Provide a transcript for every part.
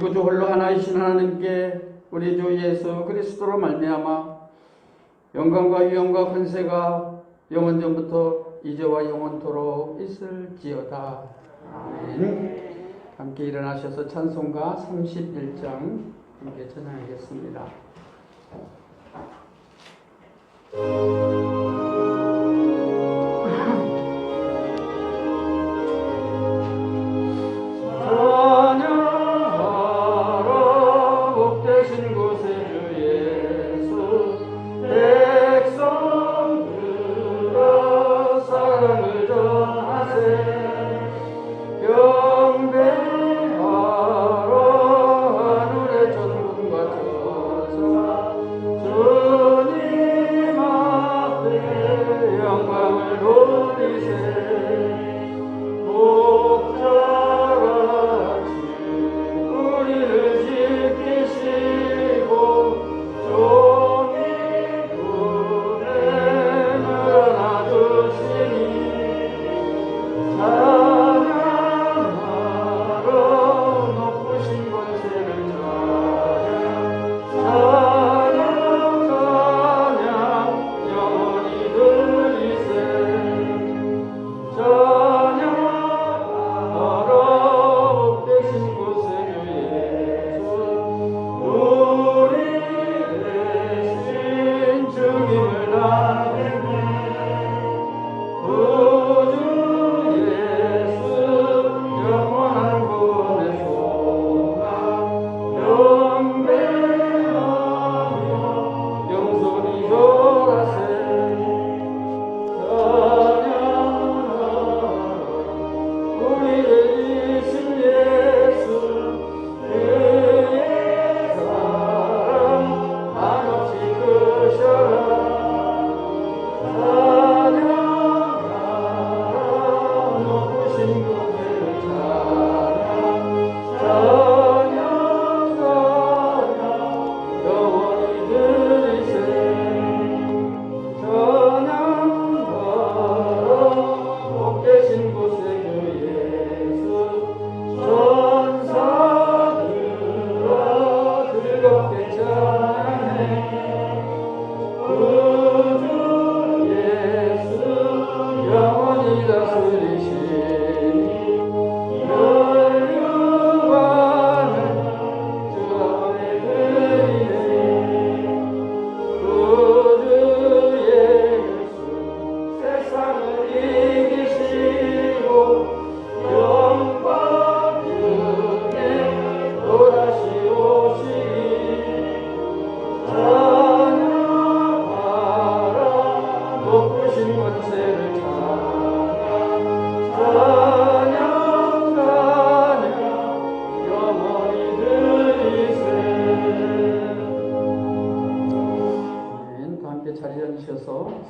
구주 홀로 하나이신 하나님께 우리 주 예수 그리스도로 말미암아 영광과 위엄과 권세가 영원전부터 이제와 영원토록 있을지어다. 아멘. 함께 일어나셔서 찬송가 31장 함께 전하겠습니다.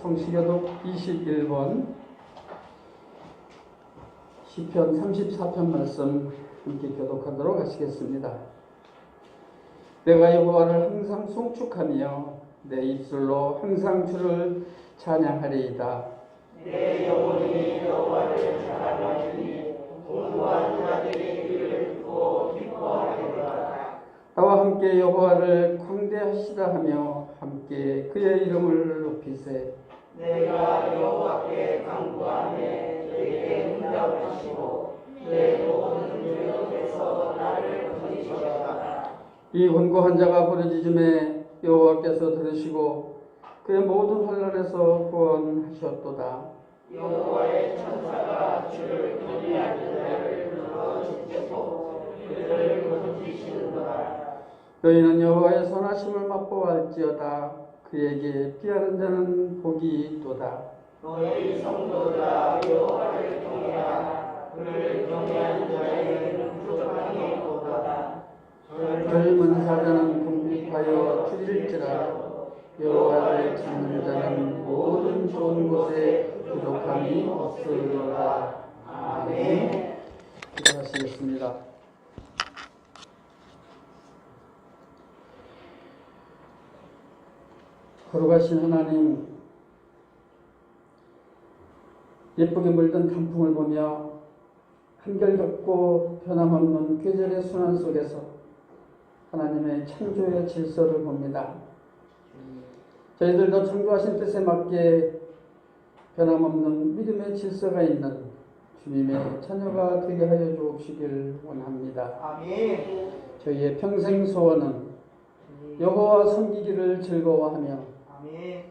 성시교독 21번 시편 34편 말씀 함께 교독하도록 하시겠습니다. 내가 여호와를 항상 송축하며 내 입술로 항상 주를 찬양하리이다. 내 영혼이 여호와를 찬양하리니 공부한 자들이 그를 듣고 기뻐하리로다. 나와 함께 여호와를 광대하시라 하며 함께 그의 이름을 높이세. 내가 여호와께 간구하매 내게 응답하시고 내 모든 유력에서 나를 건지셨다. 이 권고한 자가 부르짖음에 여호와께서 들으시고 그의 모든 환난에서 구원하셨도다. 여호와의 천사가 주를 경외하는 자를 불러 주시고 그를 건지시는도다. 너희는 여호와의 선하심을 맛보아할지어다. 그에게 피하는 자는 복이 있도다. 너희 성도들아 여호와를 경외하라. 그를 경외하는 자에게는 부족함이 없도다. 젊은 사자는 궁핍하여 줄일지라도 여호와를 찾는 자는 모든 좋은 곳에 부족함이 없으리로다. 아멘. 기도하시겠습니다. 거룩하신 하나님, 예쁘게 물든 단풍을 보며 한결같고 변함없는 계절의 순환 속에서 하나님의 창조의 질서를 봅니다. 저희들도 창조하신 뜻에 맞게 변함없는 믿음의 질서가 있는 주님의 자녀가 되게 하여 주옵시길 원합니다. 아멘. 저희의 평생 소원은 여호와 섬기기를 즐거워하며 아멘.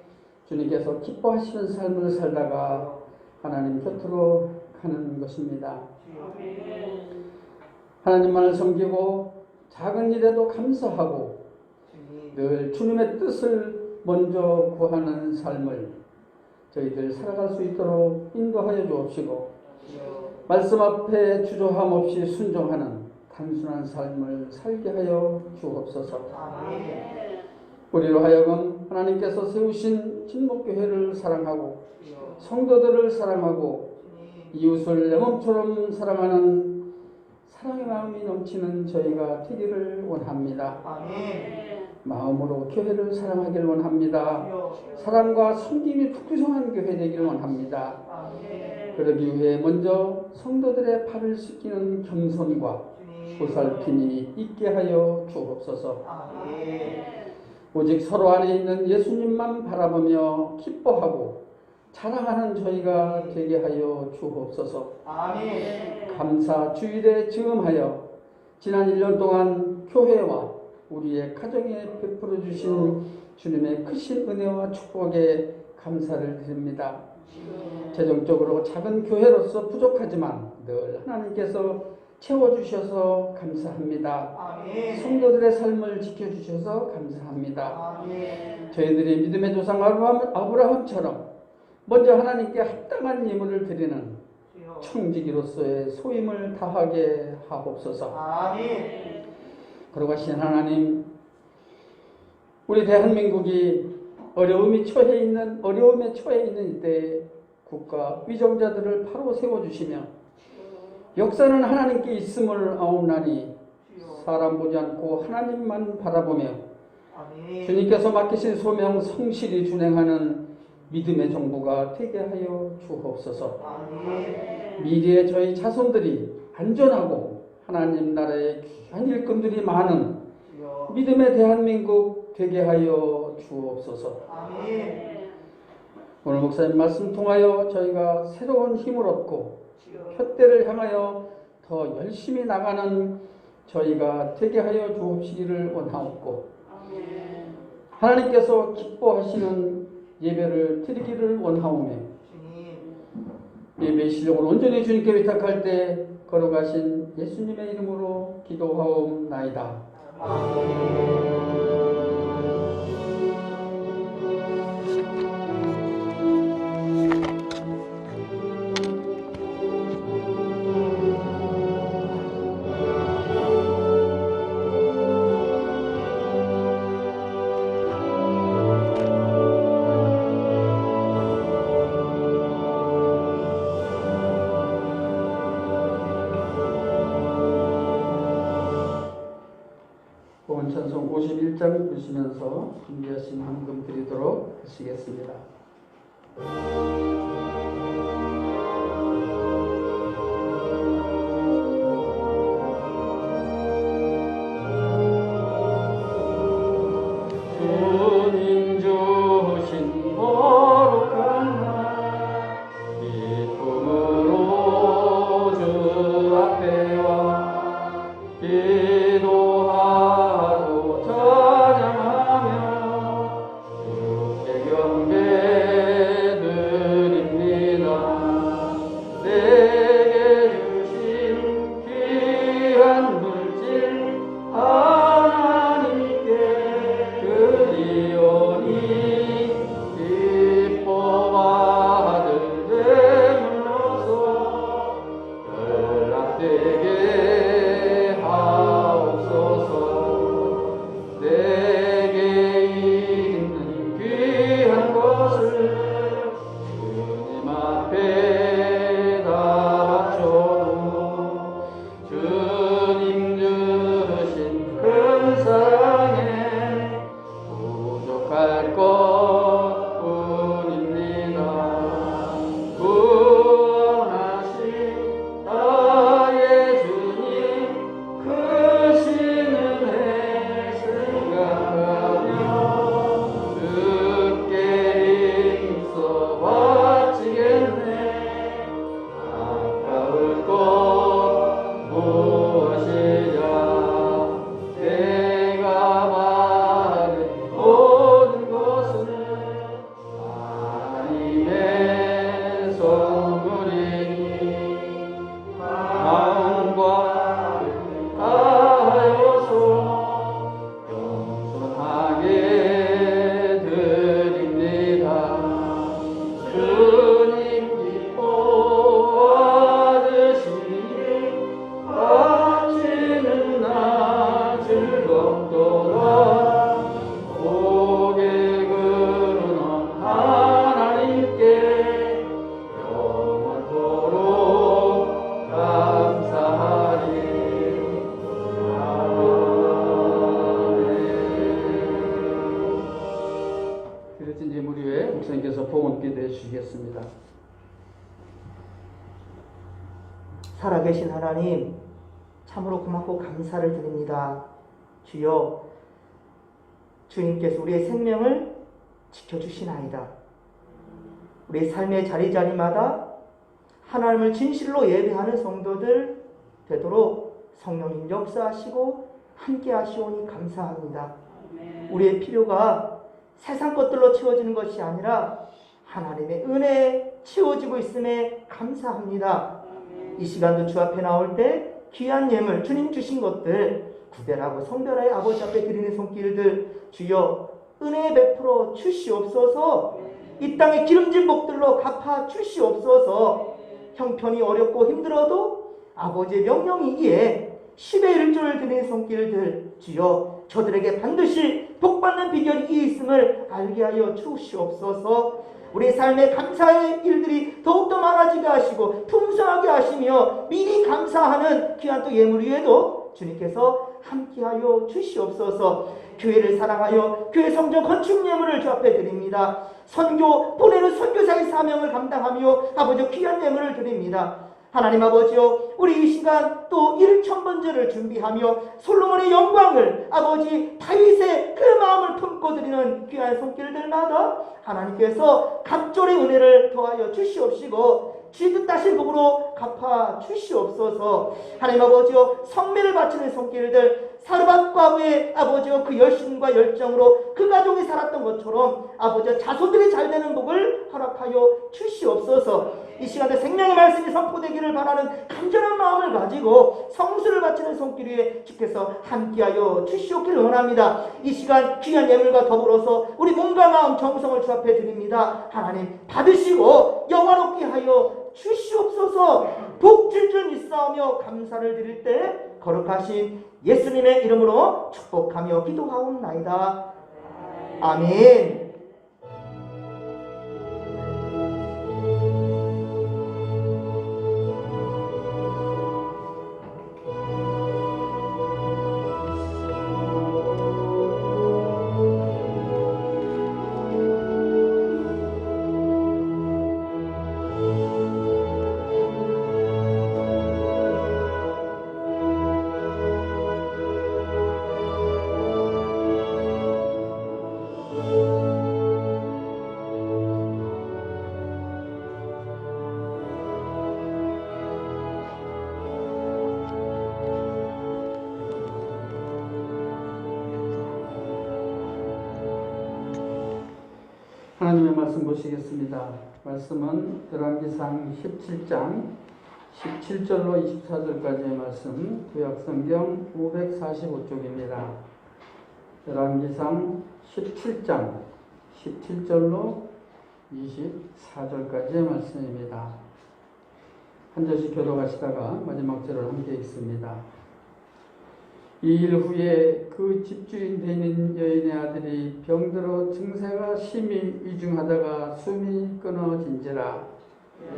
주님께서 기뻐하시는 삶을 살다가 하나님 곁으로 가는 것입니다. 하나님만을 섬기고 작은 일에도 감사하고 늘 주님의 뜻을 먼저 구하는 삶을 저희들 살아갈 수 있도록 인도하여 주옵시고 말씀 앞에 주저함 없이 순종하는 단순한 삶을 살게 하여 주옵소서. 우리로 하여금 하나님께서 세우신 진목교회를 사랑하고 성도들을 사랑하고 이웃을 내 몸처럼 사랑하는 사랑의 마음이 넘치는 저희가 되기를 원합니다. 마음으로 교회를 사랑하길 원합니다. 사랑과 섬김이 풍성한 교회 되기를 원합니다. 그러기 위해 먼저 성도들의 발을 씻기는 겸손과 보살핌이 있게 하여 주옵소서. 오직 서로 안에 있는 예수님만 바라보며 기뻐하고 자랑하는 저희가 되게 하여 주옵소서. 감사 주일에 증언하여 지난 1년 동안 교회와 우리의 가정에 베풀어 주신 주님의 크신 은혜와 축복에 감사를 드립니다. 재정적으로 작은 교회로서 부족하지만 늘 하나님께서 채워주셔서 감사합니다. 성도들의 삶을 지켜주셔서 감사합니다. 저희들이 믿음의 조상 아브라함처럼 먼저 하나님께 합당한 예물을 드리는 청지기로서의 소임을 다하게 하옵소서. 그러가신 하나님, 우리 대한민국이 어려움에 처해 있는 이때에 국가 위정자들을 바로 세워주시며 역사는 하나님께 있음을 아옵나니 사람 보지 않고 하나님만 바라보며 주님께서 맡기신 소명 성실히 준행하는 믿음의 정부가 되게 하여 주옵소서. 미래의 저희 자손들이 안전하고 하나님 나라의 귀한 일꾼들이 많은 믿음의 대한민국 되게 하여 주옵소서. 오늘 목사님 말씀 통하여 저희가 새로운 힘을 얻고 푯대를 향하여 더 열심히 나가는 저희가 되게 하여 주옵시기를 원하옵고 하나님께서 기뻐하시는 예배를 드리기를 원하오며 예배의 실력을 온전히 주님께 위탁할 때 걸어가신 예수님의 이름으로 기도하옵나이다. 찬송 51장 보시면서 준비하신 헌금 드리도록 하시겠습니다. 주님 주신 거룩한 날 기쁨으로 주 앞에 와 기도하고 찬양하며 주께 경배드립니다. 내게 주신 귀한 물질 하나님께 드리오니 기뻐 받을 제물로서 연락되게 하옵소서. 주시겠습니다. 살아계신 하나님, 참으로 고맙고 감사를 드립니다. 주여, 주님께서 우리의 생명을 지켜주시나이다. 우리의 삶의 자리자리마다 하나님을 진실로 예배하는 성도들 되도록 성령님 역사하시고 함께 하시오니 감사합니다. 우리의 필요가 세상 것들로 채워지는 것이 아니라 하나님의 은혜에 채워지고 있음에 감사합니다. 이 시간도 주 앞에 나올 때 귀한 예물, 주님 주신 것들 구별하고 성별하여 아버지 앞에 드리는 손길들 주여 은혜 베풀어 주시옵소서. 이 땅의 기름진 복들로 갚아 주시옵소서. 형편이 어렵고 힘들어도 아버지의 명령이기에 10의 1조를 드리는 손길들 주여 저들에게 반드시 복받는 비결이 있음을 알게 하여 주시옵소서. 우리 삶의 감사의 일들이 더욱더 많아지게 하시고 풍성하게 하시며 미리 감사하는 귀한 또 예물 위에도 주님께서 함께하여 주시옵소서. 교회를 사랑하여 교회 성전 건축 예물을 주 앞에 드립니다. 선교 보내는 선교사의 사명을 감당하며 아버지 귀한 예물을 드립니다. 하나님 아버지요, 우리 이 시간 또 1,000번제를 준비하며 솔로몬의 영광을 아버지 다윗의 그 마음을 품고 드리는 귀한 손길들마다 하나님께서 갑절의 은혜를 더하여 주시옵시고 지 뜻하신 복으로 갚아 주시옵소서. 하나님 아버지요, 성매를 바치는 손길들 사르밧 과부의 아버지요 그 열심과 열정으로 그 가족이 살았던 것처럼 아버지요 자손들이 잘되는 복을 허락하여 주시옵소서. 이 시간에 생명의 말씀이 선포되기를 바라는 간절한 마음을 가지고 성수를 바치는 손길 위에 주께서 함께하여 주시옵기를 원합니다. 이 시간 귀한 예물과 더불어서 우리 몸과 마음 정성을 주 앞에 드립니다. 하나님 받으시고 영화롭게 하여 주시옵소서. 복질줄 믿사오며 감사를 드릴 때 거룩하신 예수님의 이름으로 축복하며 기도하옵나이다. 아멘. 하나님의 말씀 보시겠습니다. 말씀은 열왕기상 17장 17절로 24절까지의 말씀, 구약성경 545쪽입니다. 열왕기상 17장 17절로 24절까지의 말씀입니다. 한 절씩 교독하시다가 마지막 절을 함께 읽습니다. 이 일 후에 그 집주인 되는 여인의 아들이 병들어 증세가 심히 위중하다가 숨이 끊어진지라.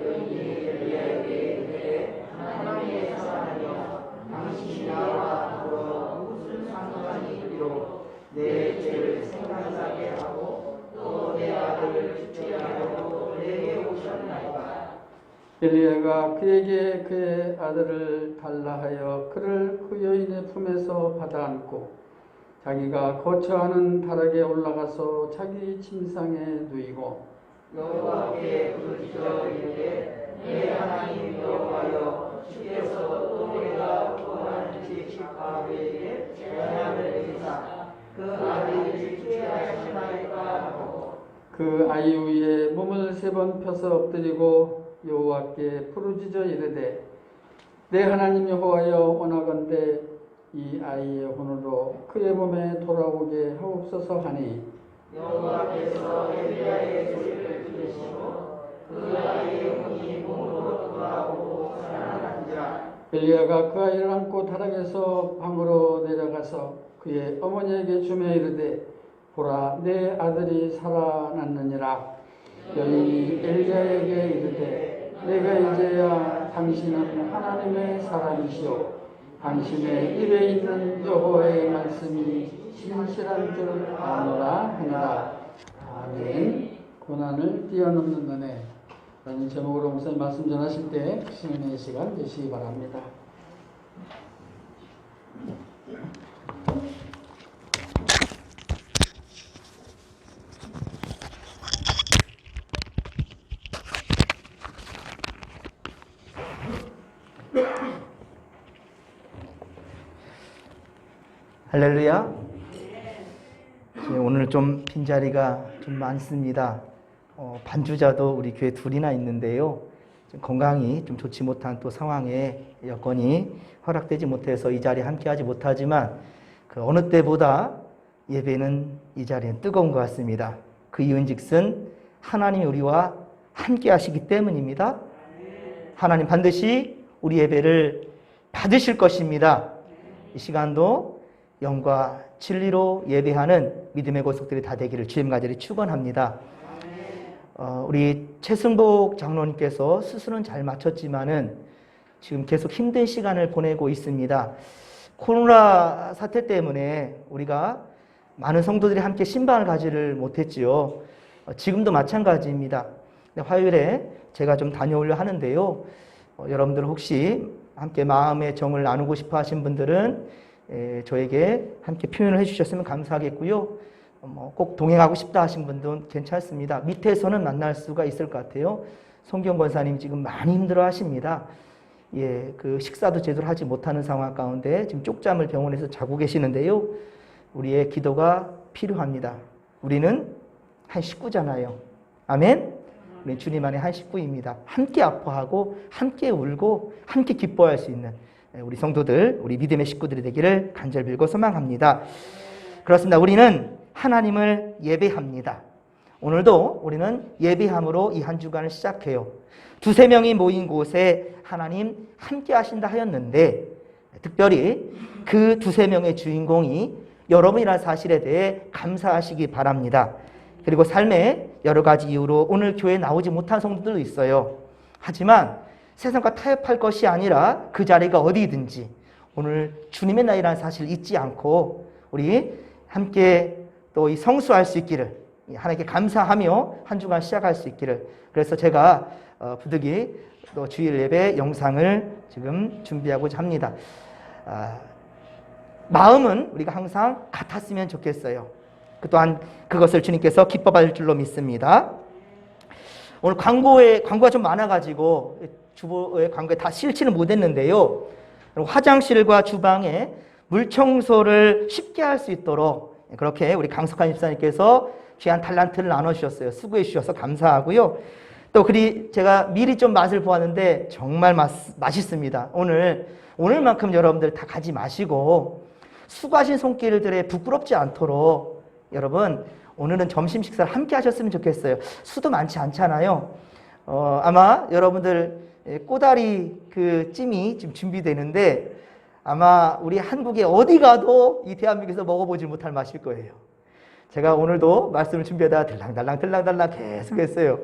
여인이 엘리야에게 이르되 하나님의 사람이여 당신이 나와 더불어 무슨 상관이 있기로 내 죄를 생각나게 하고 또 내 아들을 죽게 하려고 내게 오셨나이까. 엘리야가 그에게 그의 아들을 달라 하여 그를 그 여인의 품에서 받아안고 자기가 거처하는 다락에 올라가서 자기 침상에 누이고 여호와께 부르짖어 이르되 내 하나님 여호와여 주께서 또 내가 구하는 제10가구에게 재앙을 내리사 그 아들을 죽게 하시나이까 하고 그 아이 위에 몸을 3번 펴서 엎드리고 여호와께 부르짖어 이르되 내 하나님 여호와여 원하건대 이 아이의 혼으로 그의 몸에 돌아오게 하옵소서 하니 여호와께서 엘리야의 소리를 들으시고 그 아이의 혼이 몸으로 돌아오고 살아난지라. 엘리야가 그 아이를 안고 다락에서 방으로 내려가서 그의 어머니에게 주며 이르되 보라 내 아들이 살아났느니라. 여인이 엘리야에게 이르되 내가 이제야 당신은 하나님의 사람이시오 당신의 입에 있는 여호와의 말씀이 진실한 줄 아노라 하니라. 아멘. 고난을 뛰어넘는 은혜 라는 제목으로 목사님 말씀 전하실 때 신은혜의 시간 되시기 바랍니다. 할렐루야. 오늘 좀 빈자리가 좀 많습니다. 반주자도 우리 교회 둘이나 있는데요. 좀 건강이 좀 좋지 못한 또 상황에 여건이 허락되지 못해서 이 자리에 함께하지 못하지만 그 어느 때보다 예배는 이 자리엔 뜨거운 것 같습니다. 그 이유인즉슨 하나님이 우리와 함께하시기 때문입니다. 하나님 반드시 우리 예배를 받으실 것입니다. 이 시간도 영과 진리로 예배하는 믿음의 고속들이 다 되기를 주님 간절히 축원합니다. 우리 최승복 장로님께서 스스로는 잘 마쳤지만은 지금 계속 힘든 시간을 보내고 있습니다. 코로나 사태 때문에 우리가 많은 성도들이 함께 신방을 가지를 못했지요. 지금도 마찬가지입니다. 화요일에 제가 좀 다녀오려 하는데요. 여러분들 혹시 함께 마음의 정을 나누고 싶어 하신 분들은 저에게 함께 표현을 해주셨으면 감사하겠고요. 꼭 동행하고 싶다 하신 분들은 괜찮습니다. 밑에서는 만날 수가 있을 것 같아요. 송기영 권사님 지금 많이 힘들어 하십니다. 그 식사도 제대로 하지 못하는 상황 가운데 지금 쪽잠을 병원에서 자고 계시는데요. 우리의 기도가 필요합니다. 우리는 한 식구잖아요. 아멘? 우리 주님 안에 한 식구입니다. 함께 아파하고 함께 울고 함께 기뻐할 수 있는 우리 성도들, 우리 믿음의 식구들이 되기를 간절히 빌고 소망합니다. 그렇습니다. 우리는 하나님을 예배합니다. 오늘도 우리는 예배함으로 이 한 주간을 시작해요. 두세 명이 모인 곳에 하나님 함께 하신다 하였는데 특별히 그 두세 명의 주인공이 여러분이라는 사실에 대해 감사하시기 바랍니다. 그리고 삶의 여러 가지 이유로 오늘 교회에 나오지 못한 성도들도 있어요. 하지만 세상과 타협할 것이 아니라 그 자리가 어디든지 오늘 주님의 날이라는 사실을 잊지 않고 우리 함께 또 이 성수할 수 있기를 하나님께 감사하며 한 주간 시작할 수 있기를 그래서 제가 부득이 또 주일 예배 영상을 지금 준비하고자 합니다. 마음은 우리가 항상 같았으면 좋겠어요. 또한 그것을 주님께서 기뻐 받을 줄로 믿습니다. 오늘 광고가 좀 많아가지고 주보의 광고에 다 실지는 못했는데요. 화장실과 주방에 물 청소를 쉽게 할 수 있도록 그렇게 우리 강석환 집사님께서 귀한 달란트를 나눠주셨어요. 수고해 주셔서 감사하고요. 또 제가 미리 좀 맛을 보았는데 정말 맛있습니다. 오늘만큼 여러분들 다 가지 마시고 수고하신 손길들에 부끄럽지 않도록 여러분 오늘은 점심 식사를 함께 하셨으면 좋겠어요. 수도 많지 않잖아요. 아마 여러분들 꼬다리 그 찜이 지금 준비되는데 아마 우리 한국에 어디 가도 이 대한민국에서 먹어보지 못할 맛일 거예요. 제가 오늘도 말씀을 준비하다가 들랑달랑 계속 했어요.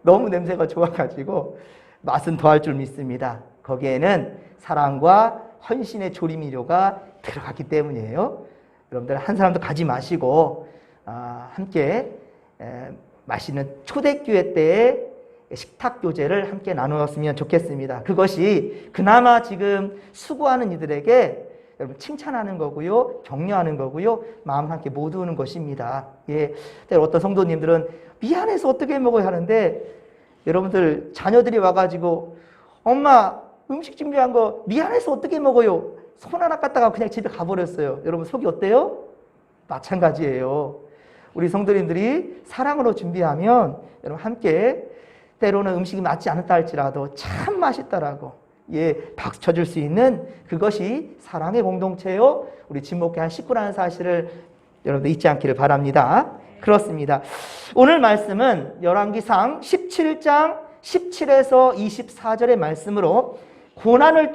너무 냄새가 좋아가지고 맛은 더할 줄 믿습니다. 거기에는 사랑과 헌신의 조림미료가 들어갔기 때문이에요. 여러분들 한 사람도 가지 마시고 함께 맛있는 초대교회 때의 식탁 교제를 함께 나누었으면 좋겠습니다. 그것이 그나마 지금 수고하는 이들에게 여러분 칭찬하는 거고요, 격려하는 거고요, 마음 함께 모두는 것입니다. 어떤 성도님들은 미안해서 어떻게 먹어야 하는데 여러분들 자녀들이 와가지고 엄마 음식 준비한 거 미안해서 어떻게 먹어요? 손 하나 깠다가 그냥 집에 가버렸어요. 여러분 속이 어때요? 마찬가지예요. 우리 성도님들이 사랑으로 준비하면 여러분 함께 때로는 음식이 맞지 않았다 할지라도 참 맛있다라고 박수 쳐줄 수 있는 그것이 사랑의 공동체요. 우리 진목회 한 식구라는 사실을 여러분들 잊지 않기를 바랍니다. 그렇습니다. 오늘 말씀은 열왕기상 17장 17에서 24절의 말씀으로 고난을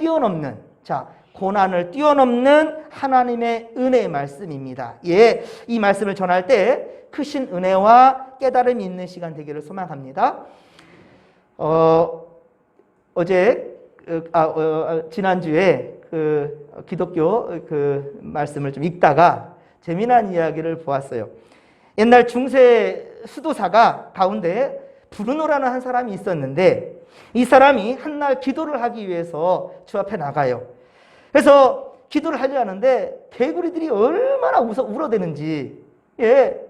뛰어넘는 하나님의 은혜의 말씀입니다. 이 말씀을 전할 때 크신 은혜와 깨달음이 있는 시간 되기를 소망합니다. 지난주에 그 기독교 그 말씀을 좀 읽다가 재미난 이야기를 보았어요. 옛날 중세 수도사가 가운데 브루노라는 한 사람이 있었는데 이 사람이 한날 기도를 하기 위해서 주 앞에 나가요. 그래서 기도를 하려 하는데 개구리들이 얼마나 울어대는지, 예,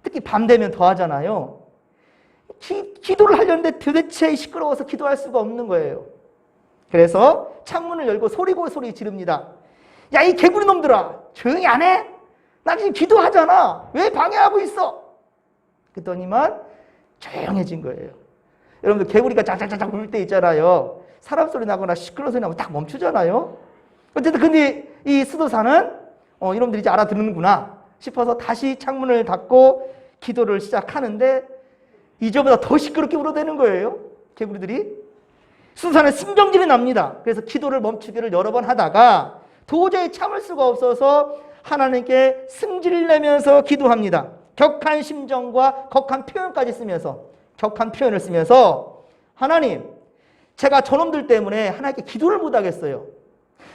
특히 밤 되면 더 하잖아요. 기도를 하려는데 도대체 시끄러워서 기도할 수가 없는 거예요. 그래서 창문을 열고 소리 지릅니다. 야, 이 개구리 놈들아, 조용히 안 해? 나 지금 기도하잖아. 왜 방해하고 있어? 그랬더니만 조용해진 거예요. 여러분들 개구리가 짝짝짝짝 울 때 있잖아요. 사람 소리 나거나 시끄러운 소리 나면 딱 멈추잖아요. 어쨌든 근데 이 수도사는 이놈들이 이제 알아듣는구나 싶어서 다시 창문을 닫고 기도를 시작하는데 이전보다 더 시끄럽게 울어대는 거예요. 개구리들이. 수도사는 신경질이 납니다. 그래서 기도를 멈추기를 여러 번 하다가 도저히 참을 수가 없어서 하나님께 승질 내면서 기도합니다. 격한 심정과 격한 표현까지 쓰면서, 격한 표현을 쓰면서, 하나님, 제가 저놈들 때문에 하나님께 기도를 못 하겠어요.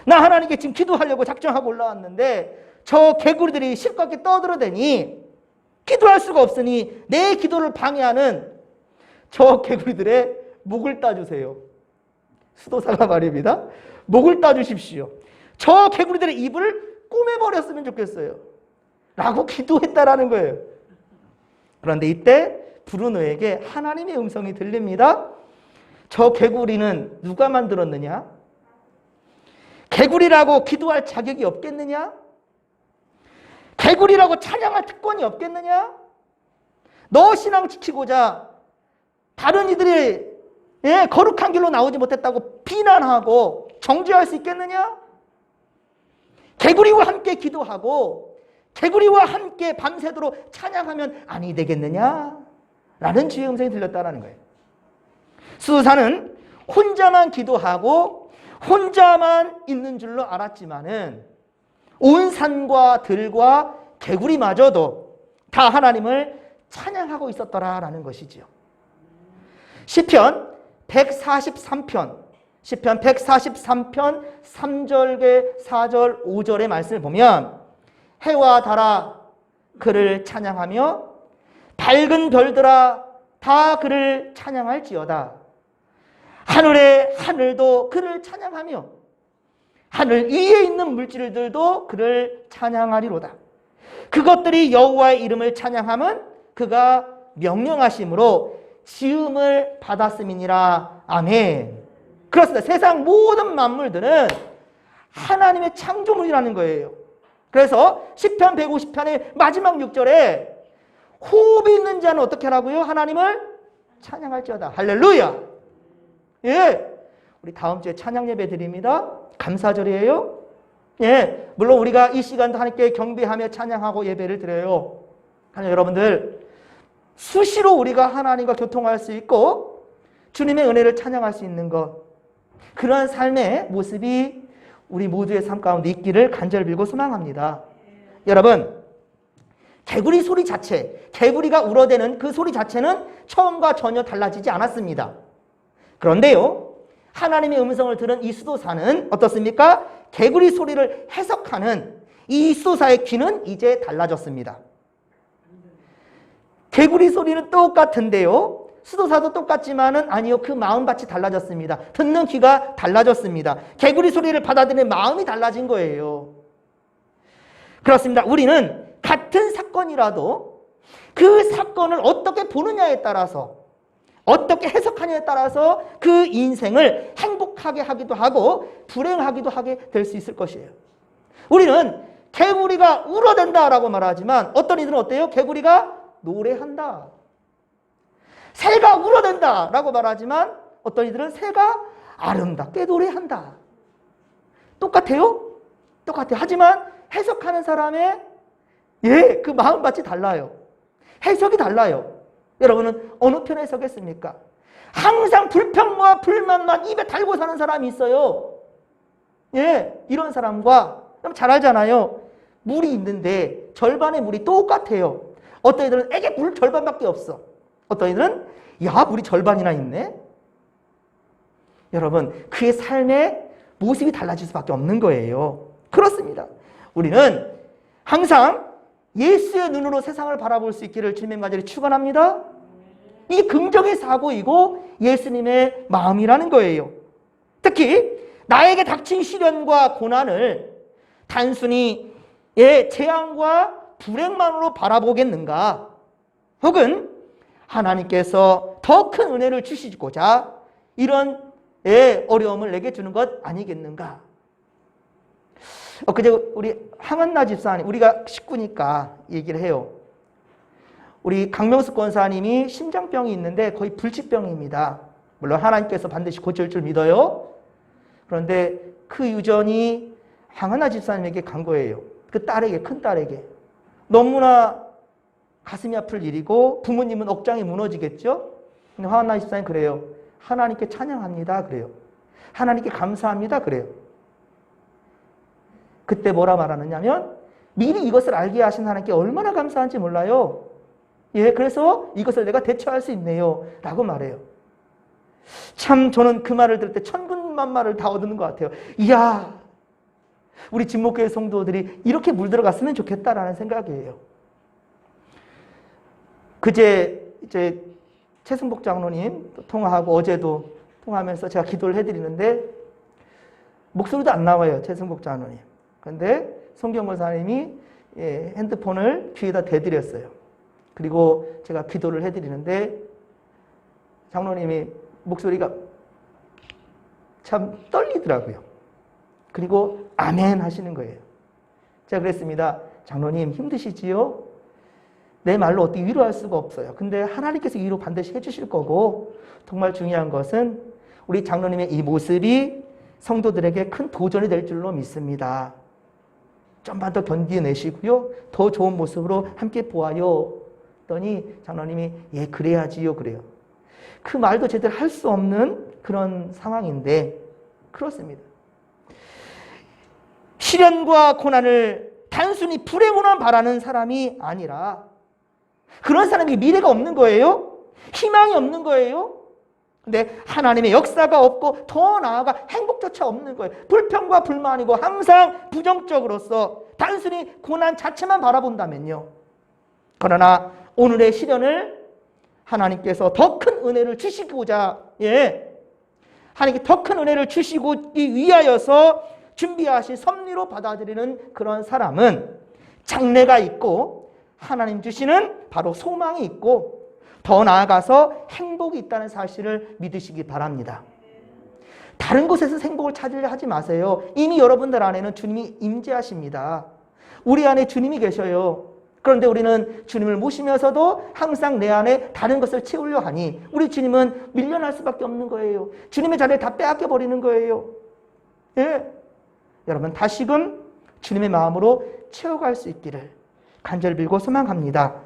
나 하나님께 지금 기도하려고 작정하고 올라왔는데 저 개구리들이 실컷게 떠들어대니 기도할 수가 없으니 내 기도를 방해하는 저 개구리들의 목을 따주세요. 수도사가 말입니다. 목을 따주십시오. 저 개구리들의 입을 꼬매버렸으면 좋겠어요. 라고 기도했다라는 거예요. 그런데 이때 브루노에게 하나님의 음성이 들립니다. 저 개구리는 누가 만들었느냐? 개구리라고 기도할 자격이 없겠느냐? 개구리라고 찬양할 특권이 없겠느냐? 너 신앙 지키고자 다른 이들이 거룩한 길로 나오지 못했다고 비난하고 정죄할 수 있겠느냐? 개구리와 함께 기도하고 개구리와 함께 밤새도록 찬양하면 아니 되겠느냐? 라는 주의 음성이 들렸다는 거예요. 수도사는 혼자만 기도하고 혼자만 있는 줄로 알았지만은 온 산과 들과 개구리마저도 다 하나님을 찬양하고 있었더라라는 것이지요. 시편 143편 3절계 4절 5절의 말씀을 보면 해와 달아 그를 찬양하며 밝은 별들아 다 그를 찬양할지어다. 하늘의 하늘도 그를 찬양하며 하늘 위에 있는 물질들도 그를 찬양하리로다. 그것들이 여호와의 이름을 찬양함은 그가 명령하심으로 지음을 받았음이니라. 아멘. 그렇습니다. 세상 모든 만물들은 하나님의 창조물이라는 거예요. 그래서 시편 150편의 마지막 6절에 호흡이 있는 자는 어떻게 하라고요? 하나님을 찬양할지어다. 할렐루야. 예, 우리 다음 주에 찬양 예배 드립니다. 감사절이에요. 예, 물론 우리가 이 시간도 하나님께 경배하며 찬양하고 예배를 드려요. 하나님 여러분들 수시로 우리가 하나님과 교통할 수 있고 주님의 은혜를 찬양할 수 있는 것, 그런 삶의 모습이 우리 모두의 삶 가운데 있기를 간절히 빌고 소망합니다. 여러분, 개구리 소리 자체, 개구리가 울어대는 그 소리 자체는 처음과 전혀 달라지지 않았습니다. 그런데요, 하나님의 음성을 들은 이 수도사는 어떻습니까? 개구리 소리를 해석하는 이 수도사의 귀는 이제 달라졌습니다. 개구리 소리는 똑같은데요, 수도사도 똑같지만은 아니요, 그 마음밭이 달라졌습니다. 듣는 귀가 달라졌습니다. 개구리 소리를 받아들이는 마음이 달라진 거예요. 그렇습니다. 우리는 같은 사건이라도 그 사건을 어떻게 보느냐에 따라서, 어떻게 해석하냐에 따라서 그 인생을 행복하게 하기도 하고 불행하기도 하게 될 수 있을 것이에요. 우리는 개구리가 울어댄다라고 말하지만 어떤 이들은 어때요? 개구리가 노래한다. 새가 울어댄다라고 말하지만 어떤 이들은 새가 아름답게 노래한다. 똑같아요? 똑같아요. 하지만 해석하는 사람의 그 마음밭이 달라요. 해석이 달라요. 여러분은 어느 편에 해석했습니까? 항상 불평과 불만만 입에 달고 사는 사람이 있어요. 이런 사람과 잘 알잖아요. 물이 있는데 절반의 물이 똑같아요. 어떤 이들은 에게 물 절반밖에 없어. 어떤 이들은 야, 물이 절반이나 있네. 여러분, 그의 삶의 모습이 달라질 수밖에 없는 거예요. 그렇습니다. 우리는 항상 예수의 눈으로 세상을 바라볼 수 있기를 주님의 간절히 축원합니다. 이게 긍정의 사고이고 예수님의 마음이라는 거예요. 특히 나에게 닥친 시련과 고난을 단순히 재앙과 불행만으로 바라보겠는가? 혹은 하나님께서 더 큰 은혜를 주시고자 이런 어려움을 내게 주는 것 아니겠는가? 그제 우리 황은나 집사님, 우리가 식구니까 얘기를 해요. 우리 강명숙 권사님이 심장병이 있는데 거의 불치병입니다. 물론 하나님께서 반드시 고칠 줄 믿어요. 그런데 그 유전이 황은나 집사님에게 간 거예요. 그 딸에게, 큰 딸에게. 너무나 가슴이 아플 일이고 부모님은 억장이 무너지겠죠. 근데 황은나 집사님 그래요. 하나님께 찬양합니다. 그래요. 하나님께 감사합니다. 그래요. 그때 뭐라 말하느냐면 미리 이것을 알게 하신 하나님께 얼마나 감사한지 몰라요. 그래서 이것을 내가 대처할 수 있네요. 라고 말해요. 참 저는 그 말을 들을 때 천군만마를 다 얻는 것 같아요. 이야, 우리 진목교회 성도들이 이렇게 물들어갔으면 좋겠다라는 생각이에요. 그제 이제 최승복 장로님 통화하고 어제도 통화하면서 제가 기도를 해드리는데 목소리도 안 나와요. 최승복 장로님. 그런데 송경 권사님이 핸드폰을 귀에다 대드렸어요. 그리고 제가 기도를 해드리는데 장로님이 목소리가 참 떨리더라고요. 그리고 아멘 하시는 거예요. 제가 그랬습니다. 장로님 힘드시지요? 내 말로 어떻게 위로할 수가 없어요. 근데 하나님께서 위로 반드시 해주실 거고 정말 중요한 것은 우리 장로님의 이 모습이 성도들에게 큰 도전이 될 줄로 믿습니다. 좀만 더 견디내시고요. 더 좋은 모습으로 함께 보아요. 했더니 장로님이 그래야지요. 그래요. 그 말도 제대로 할 수 없는 그런 상황인데 그렇습니다. 시련과 고난을 단순히 불행으로만 바라는 사람이 아니라 그런 사람이 미래가 없는 거예요. 희망이 없는 거예요. 근데 하나님의 역사가 없고 더 나아가 행복조차 없는 거예요. 불평과 불만이고 항상 부정적으로서 단순히 고난 자체만 바라본다면요. 그러나 오늘의 시련을 하나님께서 더 큰 은혜를 주시고자 하나님께 더 큰 은혜를 주시기 위하여서 준비하신 섭리로 받아들이는 그런 사람은 장래가 있고 하나님 주시는 바로 소망이 있고 더 나아가서 행복이 있다는 사실을 믿으시기 바랍니다. 다른 곳에서 행복을 찾으려 하지 마세요. 이미 여러분들 안에는 주님이 임재하십니다. 우리 안에 주님이 계셔요. 그런데 우리는 주님을 모시면서도 항상 내 안에 다른 것을 채우려 하니 우리 주님은 밀려날 수밖에 없는 거예요. 주님의 자리를 다 빼앗겨 버리는 거예요. 여러분 다시금 주님의 마음으로 채워갈 수 있기를 간절히 빌고 소망합니다.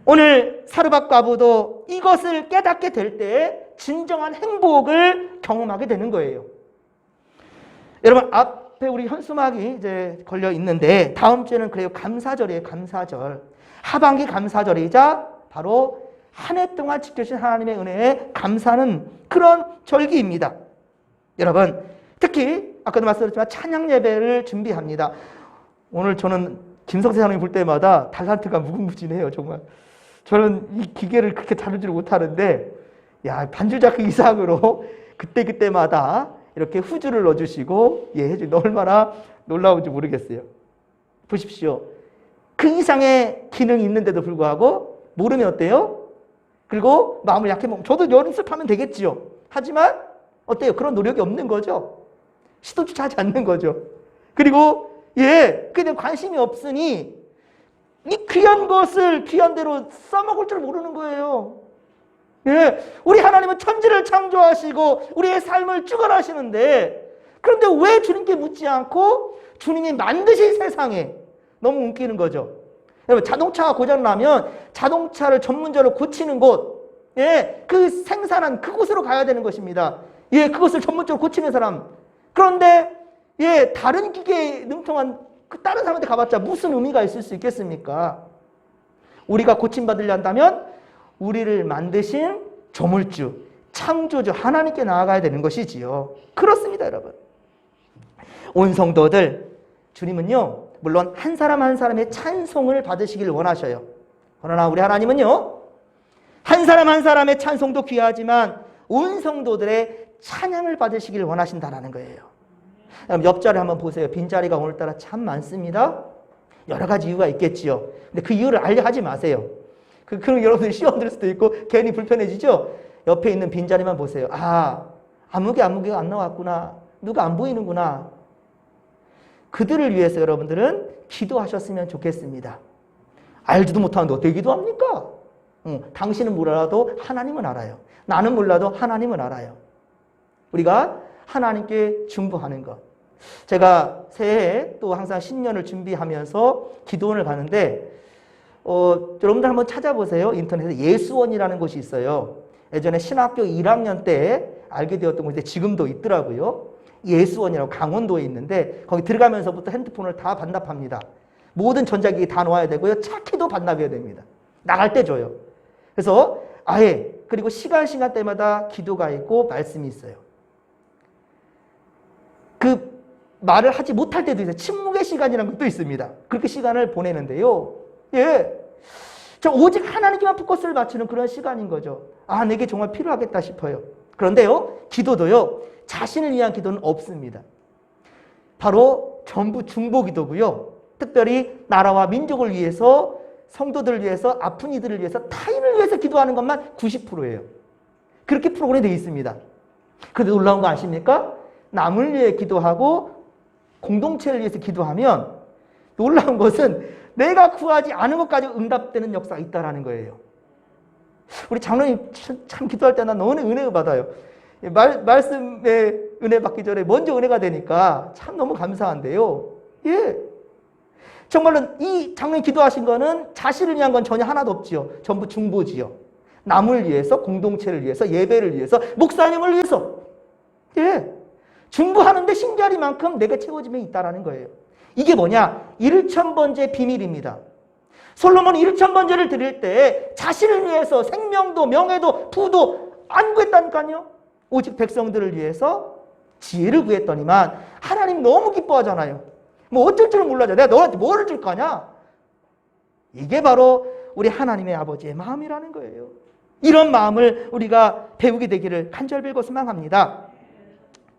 오늘 사르밧 과부도 이것을 깨닫게 될 때 진정한 행복을 경험하게 되는 거예요. 여러분 앞에 우리 현수막이 이제 걸려 있는데 다음 주에는 그래요. 감사절이에요. 감사절. 하반기 감사절이자 바로 한 해 동안 지켜주신 하나님의 은혜에 감사하는 그런 절기입니다. 여러분 특히 아까도 말씀드렸지만 찬양 예배를 준비합니다. 오늘 저는 김성세 사장님 볼 때마다 달란트가 무궁무진해요. 정말 저는 이 기계를 그렇게 다루지를 못하는데 반주자크 이상으로 그때마다 이렇게 후주를 넣어주시고 해주는 얼마나 놀라운지 모르겠어요. 보십시오. 그 이상의 기능이 있는데도 불구하고 모르면 어때요? 그리고 마음을 약해 먹으면 저도 연습하면 되겠지요. 하지만 어때요? 그런 노력이 없는 거죠. 시도조차 하지 않는 거죠. 그리고 그냥 관심이 없으니 이 귀한 것을 귀한 대로 써먹을 줄 모르는 거예요. 우리 하나님은 천지를 창조하시고 우리의 삶을 주관하시는데 그런데 왜 주님께 묻지 않고 주님이 만드신 세상에 너무 웃기는 거죠. 여러분 자동차가 고장나면 자동차를 전문적으로 고치는 곳, 그 생산한 그곳으로 가야 되는 것입니다. 그것을 전문적으로 고치는 사람. 그런데 다른 기계에 능통한 다른 사람한테 가봤자 무슨 의미가 있을 수 있겠습니까? 우리가 고침받으려 한다면 우리를 만드신 조물주, 창조주 하나님께 나아가야 되는 것이지요. 그렇습니다, 여러분. 온 성도들, 주님은요 물론 한 사람 한 사람의 찬송을 받으시길 원하셔요. 그러나 우리 하나님은요, 한 사람 한 사람의 찬송도 귀하지만 온 성도들의 찬양을 받으시길 원하신다는 거예요. 그럼 옆자리 한번 보세요. 빈자리가 오늘따라 참 많습니다. 여러 가지 이유가 있겠지요. 근데 그 이유를 알려하지 마세요. 그럼 여러분들이 시험 들 수도 있고 괜히 불편해지죠. 옆에 있는 빈자리만 보세요. 아, 아무개가 안 나왔구나. 누가 안 보이는구나. 그들을 위해서 여러분들은 기도하셨으면 좋겠습니다. 알지도 못하는데 어떻게 기도합니까? 당신은 몰라도 하나님은 알아요. 나는 몰라도 하나님은 알아요. 우리가 하나님께 중보하는 것. 제가 새해 또 항상 신년을 준비하면서 기도원을 가는데 여러분들 한번 찾아보세요. 인터넷에 예수원이라는 곳이 있어요. 예전에 신학교 1학년 때 알게 되었던 곳인데 지금도 있더라고요. 예수원이라고 강원도에 있는데 거기 들어가면서부터 핸드폰을 다 반납합니다. 모든 전자기기 다 놓아야 되고요. 차키도 반납해야 됩니다. 나갈 때 줘요. 그래서 아예 그리고 시간대마다 기도가 있고 말씀이 있어요. 그 말을 하지 못할 때도 있어요. 침묵의 시간이라는 것도 있습니다. 그렇게 시간을 보내는데요. 예. 저 오직 하나님께만 포커스를 맞추는 그런 시간인 거죠. 아, 내게 정말 필요하겠다 싶어요. 그런데요, 기도도요, 자신을 위한 기도는 없습니다. 바로 전부 중보 기도고요. 특별히 나라와 민족을 위해서, 성도들을 위해서, 아픈 이들을 위해서, 타인을 위해서 기도하는 것만 90%예요. 그렇게 프로그램이 되어 있습니다. 그런데 놀라운 거 아십니까? 남을 위해 기도하고 공동체를 위해서 기도하면 놀라운 것은 내가 구하지 않은 것까지 응답되는 역사가 있다는 거예요. 우리 장로님 참 기도할 때 난 너무 은혜 받아요. 말씀에 은혜 받기 전에 먼저 은혜가 되니까 참 너무 감사한데요. 예. 정말로 이 장로님 기도하신 거는 자신을 위한 건 전혀 하나도 없지요. 전부 중보지요. 남을 위해서, 공동체를 위해서, 예배를 위해서, 목사님을 위해서. 예. 중보하는데 신자리만큼 내가 채워짐에 있다는 거예요. 이게 뭐냐? 1000번째 비밀입니다. 솔로몬이 1000번째를 드릴 때 자신을 위해서 생명도 명예도 부도 안 구했다니까요. 오직 백성들을 위해서 지혜를 구했더니만 하나님 너무 기뻐하잖아요. 뭐 어쩔 줄 몰라죠. 내가 너한테 뭐를 줄 거냐? 이게 바로 우리 하나님의 아버지의 마음이라는 거예요. 이런 마음을 우리가 배우게 되기를 간절히 소망합니다.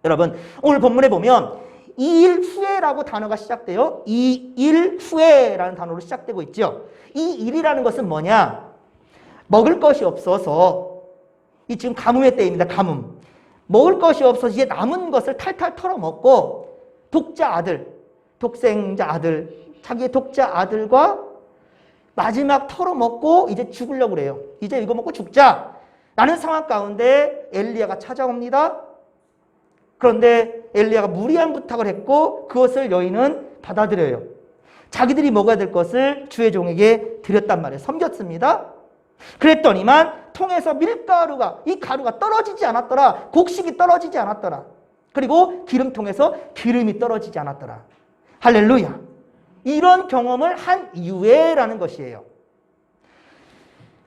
여러분, 오늘 본문에 보면 2일 후에라고 단어가 시작돼요. 2일 후에라는 단어로 시작되고 있죠. 이 일이라는 것은 뭐냐? 먹을 것이 없어서, 이 지금 가뭄의 때입니다. 가뭄. 먹을 것이 없어서 이제 남은 것을 탈탈 털어먹고 독생자 아들, 자기의 독자 아들과 마지막 털어먹고 이제 죽으려고 그래요. 이제 이거 먹고 죽자. 라는 상황 가운데 엘리야가 찾아옵니다. 그런데 엘리야가 무리한 부탁을 했고 그것을 여인은 받아들여요. 자기들이 먹어야 될 것을 주의 종에게 드렸단 말이에요. 섬겼습니다. 그랬더니만 통에서 밀가루가, 이 가루가 떨어지지 않았더라. 곡식이 떨어지지 않았더라. 그리고 기름통에서 기름이 떨어지지 않았더라. 할렐루야. 이런 경험을 한 이후에라는 것이에요.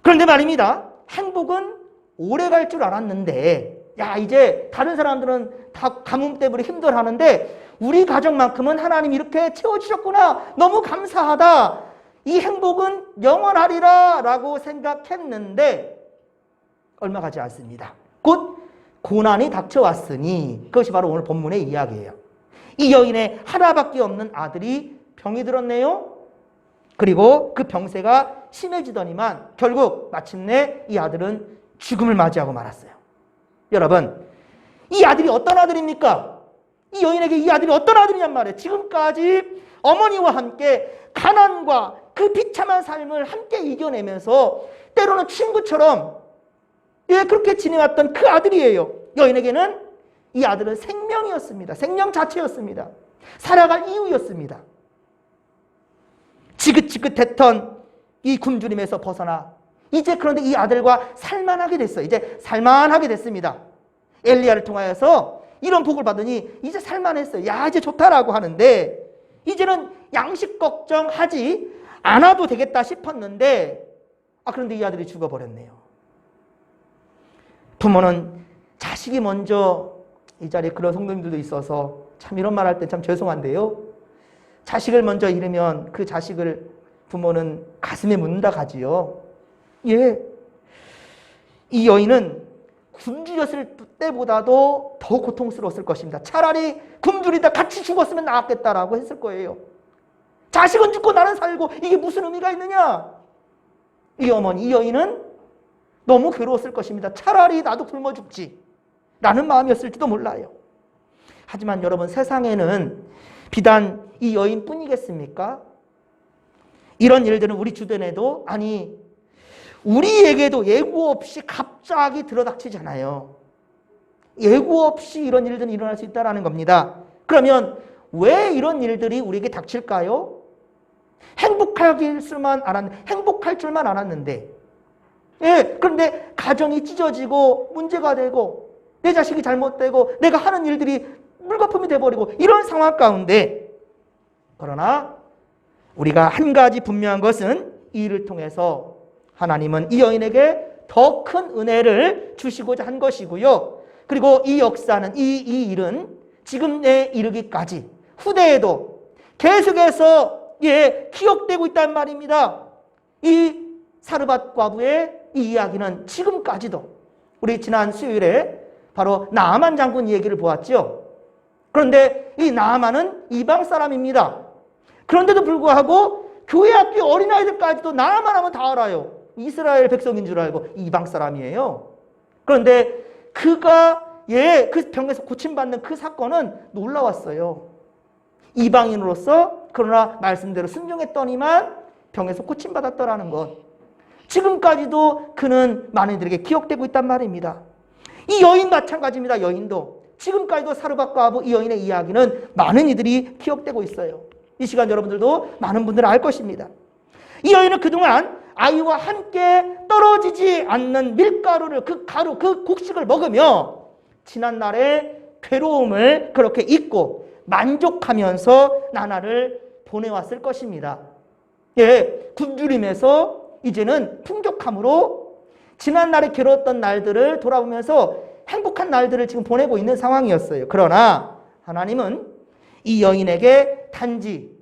그런데 말입니다. 행복은 오래 갈 줄 알았는데, 야, 이제 다른 사람들은 다 가뭄 때문에 힘들어하는데 우리 가족만큼은 하나님 이렇게 채워주셨구나. 너무 감사하다. 이 행복은 영원하리라 라고 생각했는데 얼마 가지 않습니다. 곧 고난이 닥쳐왔으니, 그것이 바로 오늘 본문의 이야기예요. 이 여인의 하나밖에 없는 아들이 병이 들었네요. 그리고 그 병세가 심해지더니만 결국 마침내 이 아들은 죽음을 맞이하고 말았어요. 여러분, 이 아들이 어떤 아들입니까? 이 여인에게 이 아들이 어떤 아들이냔 말이에요. 지금까지 어머니와 함께 가난과 그 비참한 삶을 함께 이겨내면서 때로는 친구처럼 그렇게 지내왔던 그 아들이에요. 여인에게는 이 아들은 생명이었습니다. 생명 자체였습니다. 살아갈 이유였습니다. 지긋지긋했던 이 굶주림에서 벗어나 이제 그런데 이 아들과 살만하게 됐어요. 이제 살만하게 됐습니다. 엘리야를 통하여서 이런 복을 받으니 이제 살만했어요. 야, 이제 좋다라고 하는데 이제는 양식 걱정하지 않아도 되겠다 싶었는데 그런데 이 아들이 죽어버렸네요. 부모는 자식이 먼저, 이 자리에 그런 성도님들도 있어서 참 이런 말 할 때 참 죄송한데요. 자식을 먼저 잃으면 그 자식을 부모는 가슴에 묻는다 가지요. 예. 이 여인은 굶주렸을 때보다도 더 고통스러웠을 것입니다. 차라리 굶주리다 같이 죽었으면 나았겠다라고 했을 거예요. 자식은 죽고 나는 살고 이게 무슨 의미가 있느냐? 이 어머니, 이 여인은 너무 괴로웠을 것입니다. 차라리 나도 굶어 죽지 라는 마음이었을지도 몰라요. 하지만 여러분, 세상에는 비단 이 여인뿐이겠습니까? 이런 일들은 우리 주변에도, 아니 우리에게도 예고 없이 갑자기 들어닥치잖아요. 예고 없이 이런 일들이 일어날 수 있다는 겁니다. 그러면 왜 이런 일들이 우리에게 닥칠까요? 행복할 줄만 알았는데, 예, 그런데 가정이 찢어지고 문제가 되고 내 자식이 잘못되고 내가 하는 일들이 물거품이 돼버리고 이런 상황 가운데, 그러나 우리가 한 가지 분명한 것은 이 일을 통해서 하나님은 이 여인에게 더 큰 은혜를 주시고자 한 것이고요. 그리고 이 역사는, 이 일은 지금에 이르기까지 후대에도 계속해서 기억되고 있단 말입니다. 이 사르밧 과부의 이 이야기는 지금까지도, 우리 지난 수요일에 바로 나아만 장군 얘기를 보았죠. 그런데 이 나아만은 이방 사람입니다. 그런데도 불구하고 교회 학교 어린아이들까지도 나아만 하면 다 알아요. 이스라엘 백성인 줄 알고 이방 사람이에요. 그런데 그가 그 병에서 고침받는 그 사건은 놀라웠어요. 이방인으로서 그러나 말씀대로 순종했더니만 병에서 고침받았더라는 것. 지금까지도 그는 많은 이들에게 기억되고 있단 말입니다. 이 여인 마찬가지입니다. 여인도 지금까지도 사르밧 과부 이 여인의 이야기는 많은 이들이 기억되고 있어요. 이 시간 여러분들도 많은 분들은 알 것입니다. 이 여인은 그동안 아이와 함께 떨어지지 않는 밀가루를, 그 곡식을 먹으며 지난날의 괴로움을 그렇게 잊고 만족하면서 나날을 보내왔을 것입니다. 굶주림에서 이제는 풍족함으로 지난날에 괴로웠던 날들을 돌아보면서 행복한 날들을 지금 보내고 있는 상황이었어요. 그러나 하나님은 이 여인에게 단지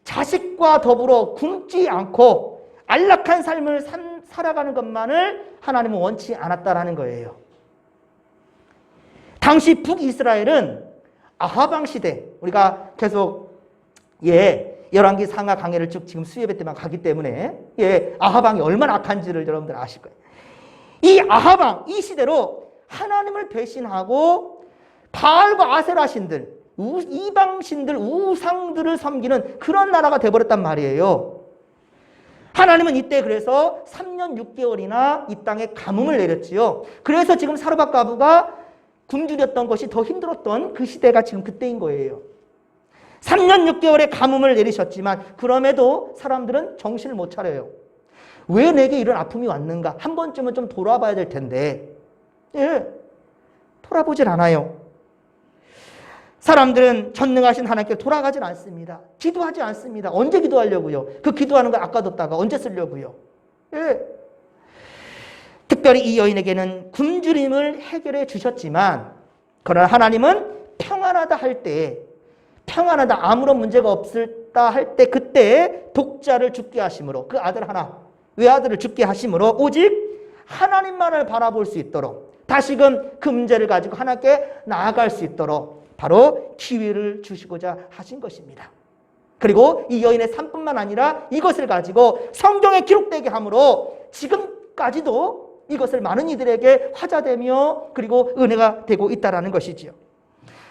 자식과 더불어 굶지 않고 안락한 삶을 살아가는 것만을 하나님은 원치 않았다라는 거예요. 당시 북이스라엘은 아하방 시대, 우리가 계속 열왕기 상하 강해를 쭉 지금 수예배 때만 가기 때문에 아하방이 얼마나 악한지를 여러분들 아실 거예요. 이 아하방, 이 시대로 하나님을 배신하고 바알과 아세라 신들, 이방 신들, 우상들을 섬기는 그런 나라가 돼버렸단 말이에요. 하나님은 이때 그래서 3년 6개월이나 이 땅에 가뭄을 내렸지요. 그래서 지금 사르밧 과부가 굶주렸던 것이 더 힘들었던 그 시대가 지금 그때인 거예요. 3년 6개월의 가뭄을 내리셨지만 그럼에도 사람들은 정신을 못 차려요. 왜 내게 이런 아픔이 왔는가? 한 번쯤은 좀 돌아봐야 될 텐데 돌아보질 않아요. 사람들은 전능하신 하나님께 돌아가질 않습니다. 기도하지 않습니다. 언제 기도하려고요? 그 기도하는 걸 아까뒀다가 언제 쓰려고요? 특별히 이 여인에게는 굶주림을 해결해 주셨지만, 그러나 하나님은 평안하다 할 때, 평안하다, 아무런 문제가 없을다 할 때, 그때 독자를 죽게 하심으로, 그 아들 하나, 외아들을 죽게 하심으로 오직 하나님만을 바라볼 수 있도록, 다시금 그 문제를 가지고 하나님께 나아갈 수 있도록 바로 기회를 주시고자 하신 것입니다. 그리고 이 여인의 삶뿐만 아니라 이것을 가지고 성경에 기록되게 함으로 지금까지도 이것을 많은 이들에게 화자되며 그리고 은혜가 되고 있다는 것이지요.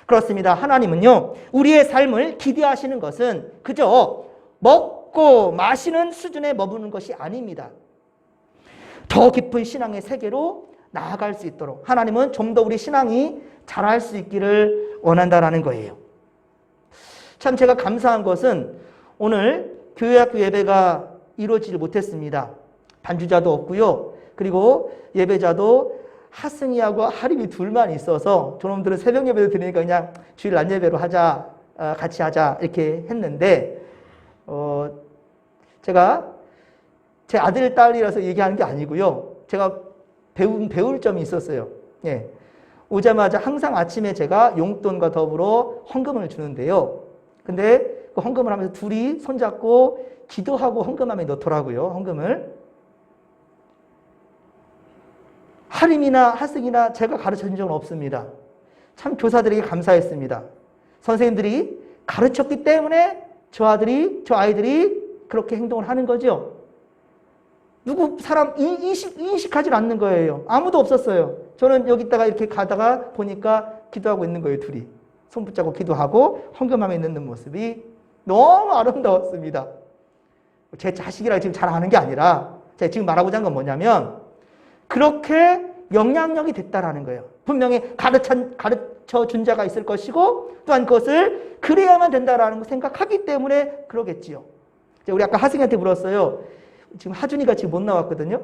그렇습니다. 하나님은요, 우리의 삶을 기대하시는 것은 그저 먹고 마시는 수준에 머무는 것이 아닙니다. 더 깊은 신앙의 세계로 나아갈 수 있도록 하나님은 좀 더 우리 신앙이 자랄 수 있기를 원한다라는 거예요. 참 제가 감사한 것은 오늘 교회학교 예배가 이루어지지 못했습니다. 반주자도 없고요. 그리고 예배자도 하승이하고 하림이 둘만 있어서 저놈들은 새벽 예배도 드리니까 그냥 주일 낮 예배로 하자, 같이 하자 이렇게 했는데 제가 제 아들 딸이라서 얘기하는 게 아니고요. 제가 배울 점이 있었어요. 오자마자 항상 아침에 제가 용돈과 더불어 헌금을 주는데요. 근데 그 헌금을 하면서 둘이 손잡고 기도하고 헌금함에 넣더라고요. 헌금을. 하림이나 하승이나 제가 가르쳐준 적은 없습니다. 참 교사들에게 감사했습니다. 선생님들이 가르쳤기 때문에 저 아이들이 그렇게 행동을 하는 거죠. 누구 사람 인식하지 않는 거예요. 아무도 없었어요. 저는 여기다가 이렇게 가다가 보니까 기도하고 있는 거예요. 둘이 손 붙잡고 기도하고 헌금함에 넣는 모습이 너무 아름다웠습니다. 제 자식이라 지금 자랑하는 게 아니라 제가 지금 말하고자 하는 건 뭐냐면 그렇게 영향력이 됐다라는 거예요. 분명히 가르쳐 준 자가 있을 것이고 또한 그것을 그래야만 된다라는 걸 생각하기 때문에 그러겠지요. 우리 아까 하승이한테 물었어요. 지금 하준이가 지금 못 나왔거든요.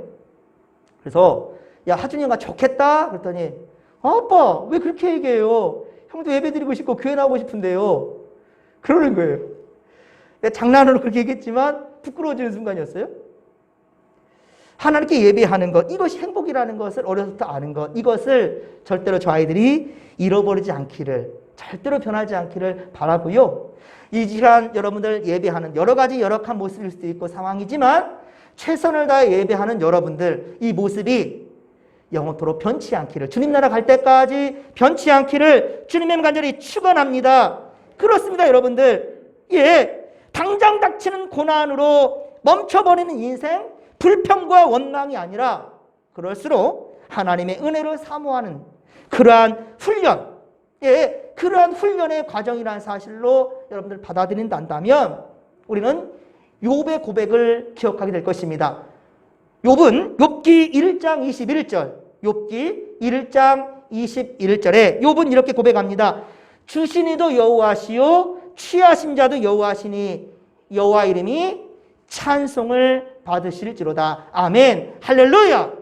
그래서 야 하준이가 좋겠다 그랬더니 아빠 왜 그렇게 얘기해요? 형도 예배 드리고 싶고 교회 나오고 싶은데요. 그러는 거예요. 내가 장난으로 그렇게 얘기했지만 부끄러워지는 순간이었어요. 하나님께 예배하는 것, 이것이 행복이라는 것을 어려서부터 아는 것, 이것을 절대로 저 아이들이 잃어버리지 않기를, 절대로 변하지 않기를 바라고요. 이 시간 여러분들 예배하는 여러 가지 열악한 모습일 수도 있고 상황이지만 최선을 다해 예배하는 여러분들, 이 모습이 영원토록 변치 않기를, 주님 나라 갈 때까지 변치 않기를 주님의 간절히 축원합니다. 그렇습니다, 여러분들. 예, 당장 닥치는 고난으로 멈춰버리는 인생, 불평과 원망이 아니라 그럴수록 하나님의 은혜를 사모하는 그러한 훈련, 예, 그러한 훈련의 과정이라는 사실로 여러분들 받아들인다면 우리는 욥의 고백을 기억하게 될 것입니다. 욥은 욥기 1장 21절, 욥기 1장 21절에 욥은 이렇게 고백합니다. 주신 이도 여호와시요 취하신 자도 여호와시니 여호와 이름이 찬송을 받으실지로다. 아멘. 할렐루야.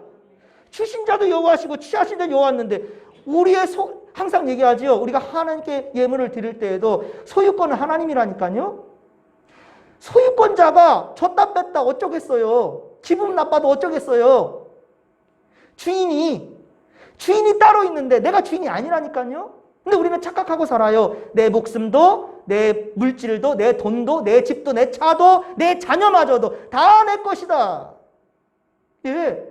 주신 자도 여호와시고 취하신 자도 여호와였는데 우리의 항상 얘기하지요. 우리가 하나님께 예물을 드릴 때에도 소유권은 하나님이라니까요. 소유권자가 줬다 뺐다 어쩌겠어요. 기분 나빠도 어쩌겠어요. 주인이 따로 있는데 내가 주인이 아니라니까요. 근데 우리는 착각하고 살아요. 내 목숨도, 내 물질도, 내 돈도, 내 집도, 내 차도, 내 자녀마저도 다 내 것이다. 예.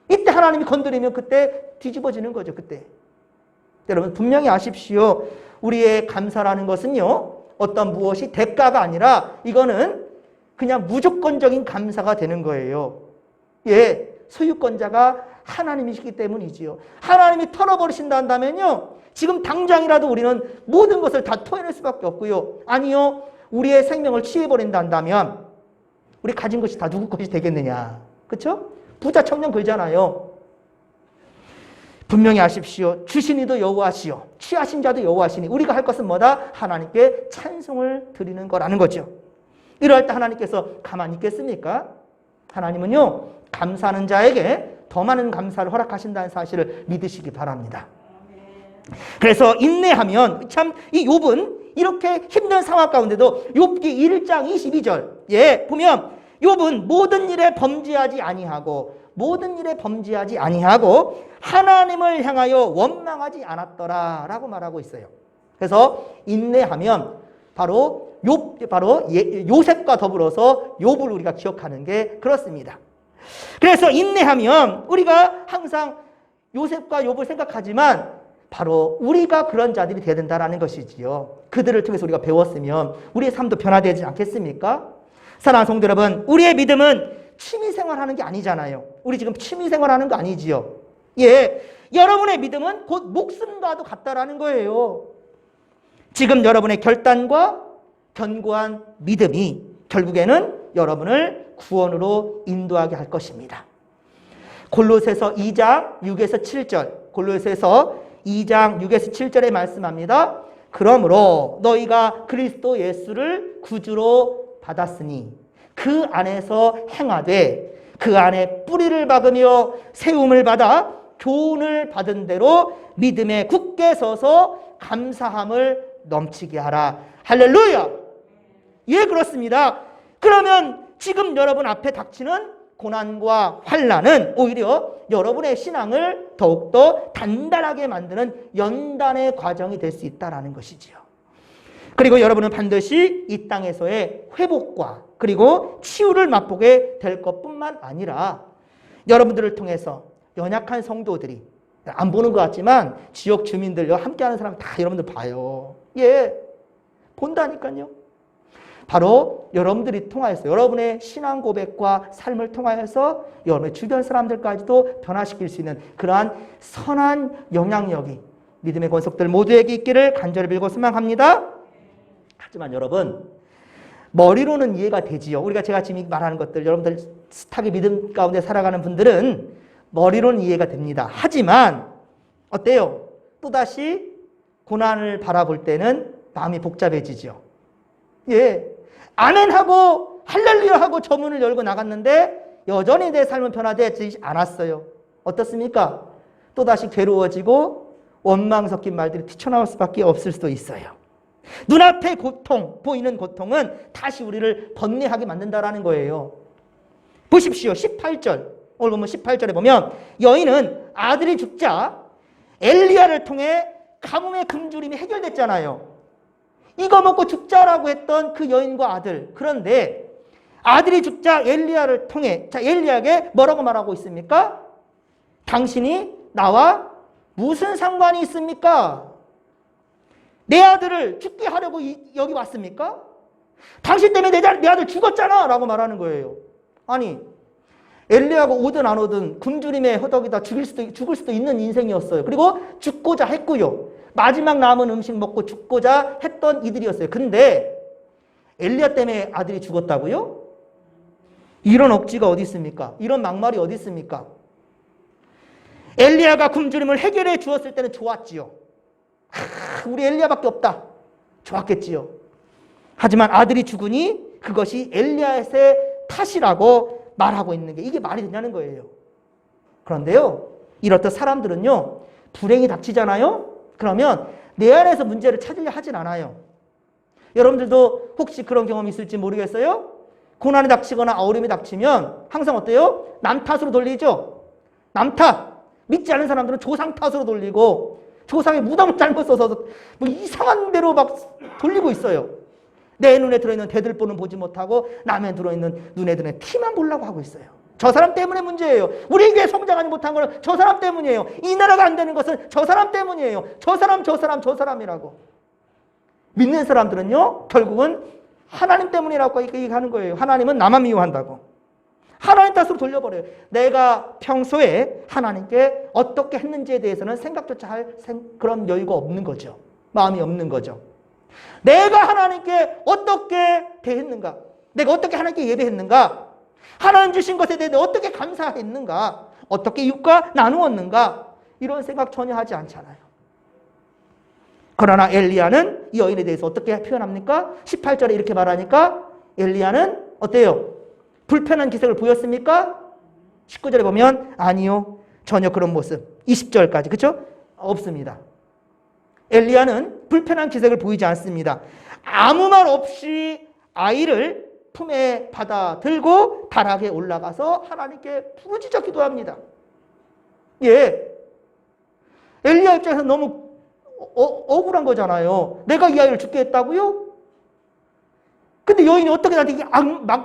이때 하나님이 건드리면 그때 뒤집어지는 거죠. 그때. 여러분 분명히 아십시오. 우리의 감사라는 것은요. 어떤 무엇이 대가가 아니라 이거는 그냥 무조건적인 감사가 되는 거예요. 예. 소유권자가 하나님이시기 때문이지요. 하나님이 털어버리신다 한다면요. 지금 당장이라도 우리는 모든 것을 다 토해낼 수밖에 없고요. 아니요. 우리의 생명을 취해버린다 한다면 우리 가진 것이 다 누구 것이 되겠느냐. 그렇죠? 부자 청년 그러잖아요. 분명히 아십시오. 주신 이도 여호와시요 취하신 자도 여호와시니 우리가 할 것은 뭐다? 하나님께 찬송을 드리는 거라는 거죠. 이럴 때 하나님께서 가만히 있겠습니까? 하나님은요. 감사하는 자에게 더 많은 감사를 허락하신다는 사실을 믿으시기 바랍니다. 그래서 인내하면 참 이 욥은 이렇게 힘든 상황 가운데도 욥기 1장 22절 예 보면 욥은 모든 일에 범죄하지 아니하고 하나님을 향하여 원망하지 않았더라라고 말하고 있어요. 그래서 인내하면 바로 요셉과 더불어서 욥을 우리가 기억하는 게 그렇습니다. 그래서 인내하면 우리가 항상 요셉과 욥을 생각하지만 바로 우리가 그런 자들이 되어야 된다는 것이지요. 그들을 통해서 우리가 배웠으면 우리의 삶도 변화되지 않겠습니까? 사랑하는 성도 여러분, 우리의 믿음은 취미생활하는 게 아니잖아요. 우리 지금 취미생활하는 거 아니지요. 예, 여러분의 믿음은 곧 목숨과도 같다라는 거예요. 지금 여러분의 결단과 견고한 믿음이 결국에는 여러분을 구원으로 인도하게 할 것입니다. 골로새서 2장 6에서 7절, 골로새서 2장 6에서 7절에 말씀합니다. 그러므로 너희가 그리스도 예수를 구주로 받았으니 그 안에서 행하되 그 안에 뿌리를 박으며 세움을 받아 교훈을 받은 대로 믿음에 굳게 서서 감사함을 넘치게 하라. 할렐루야. 예, 그렇습니다. 그러면 지금 여러분 앞에 닥치는 고난과 환난은 오히려 여러분의 신앙을 더욱더 단단하게 만드는 연단의 과정이 될 수 있다는 것이지요. 그리고 여러분은 반드시 이 땅에서의 회복과 그리고 치유를 맛보게 될 것뿐만 아니라 여러분들을 통해서 연약한 성도들이 안 보는 것 같지만 지역 주민들요 함께하는 사람 다 여러분들 봐요. 예, 본다니까요. 바로 여러분들이 통하여서 여러분의 신앙 고백과 삶을 통하여서 여러분의 주변 사람들까지도 변화시킬 수 있는 그러한 선한 영향력이 믿음의 권속들 모두에게 있기를 간절히 빌고 소망합니다. 하지만 여러분, 머리로는 이해가 되지요. 우리가 제가 지금 말하는 것들 여러분들 숱하게 믿음 가운데 살아가는 분들은 머리로는 이해가 됩니다. 하지만 어때요? 또다시 고난을 바라볼 때는 마음이 복잡해지죠. 예, 아멘하고 할렐루야하고 저 문을 열고 나갔는데 여전히 내 삶은 변화되지 않았어요. 어떻습니까? 또다시 괴로워지고 원망 섞인 말들이 튀쳐나올 수밖에 없을 수도 있어요. 눈앞의 고통, 보이는 고통은 다시 우리를 번뇌하게 만든다라는 거예요. 보십시오. 18절. 오늘 보면 18절에 보면 여인은 아들이 죽자 엘리야를 통해 가뭄의 굶주림이 해결됐잖아요. 이거 먹고 죽자라고 했던 그 여인과 아들. 그런데 아들이 죽자 엘리야를 통해 자 엘리야에게 뭐라고 말하고 있습니까? 당신이 나와 무슨 상관이 있습니까? 내 아들을 죽게 하려고 여기 왔습니까? 당신 때문에 내 아들 죽었잖아 라고 말하는 거예요. 아니 엘리야가 오든 안 오든 굶주림에 허덕이다 죽을 수도 있는 인생이었어요. 그리고 죽고자 했고요. 마지막 남은 음식 먹고 죽고자 했던 이들이었어요. 근데 엘리야 때문에 아들이 죽었다고요? 이런 억지가 어디 있습니까? 이런 막말이 어디 있습니까? 엘리야가 굶주림을 해결해 주었을 때는 좋았지요. 우리 엘리야밖에 없다. 좋았겠지요. 하지만 아들이 죽으니 그것이 엘리야의 탓이라고 말하고 있는 게 이게 말이 되냐는 거예요. 그런데요, 이렇듯 사람들은요, 불행이 닥치잖아요? 그러면 내 안에서 문제를 찾으려 하진 않아요. 여러분들도 혹시 그런 경험이 있을지 모르겠어요? 고난이 닥치거나 어려움이 닥치면 항상 어때요? 남 탓으로 돌리죠? 남 탓. 믿지 않는 사람들은 조상 탓으로 돌리고 조상의 무덤을 잘못 써서 뭐 이상한 대로 막 돌리고 있어요. 내 눈에 들어있는 대들보는 보지 못하고 남의 눈에 들어있는 티만 보려고 하고 있어요. 저 사람 때문에 문제예요. 우리 교회 성장하지 못한 거는 저 사람 때문이에요. 이 나라가 안 되는 것은 저 사람 때문이에요. 저 사람이라고. 믿는 사람들은요, 결국은 하나님 때문이라고 얘기하는 거예요. 하나님은 나만 미워한다고. 하나님 탓으로 돌려버려요. 내가 평소에 하나님께 어떻게 했는지에 대해서는 생각조차 할 그런 여유가 없는 거죠. 마음이 없는 거죠. 내가 하나님께 어떻게 대했는가? 내가 어떻게 하나님께 예배했는가? 하나님 주신 것에 대해 어떻게 감사했는가? 어떻게 이웃과 나누었는가? 이런 생각 전혀 하지 않잖아요. 그러나 엘리야는 이 여인에 대해서 어떻게 표현합니까? 18절에 이렇게 말하니까 엘리야는 어때요? 불편한 기색을 보였습니까? 19절에 보면 아니요. 전혀 그런 모습. 20절까지. 그렇죠? 없습니다. 엘리야는 불편한 기색을 보이지 않습니다. 아무 말 없이 아이를 품에 받아 들고 다락에 올라가서 하나님께 부르짖어 기도합니다. 예. 엘리야 입장에서 너무 억울한 거잖아요. 내가 이 아이를 죽게 했다고요? 근데 여인이 어떻게 나한테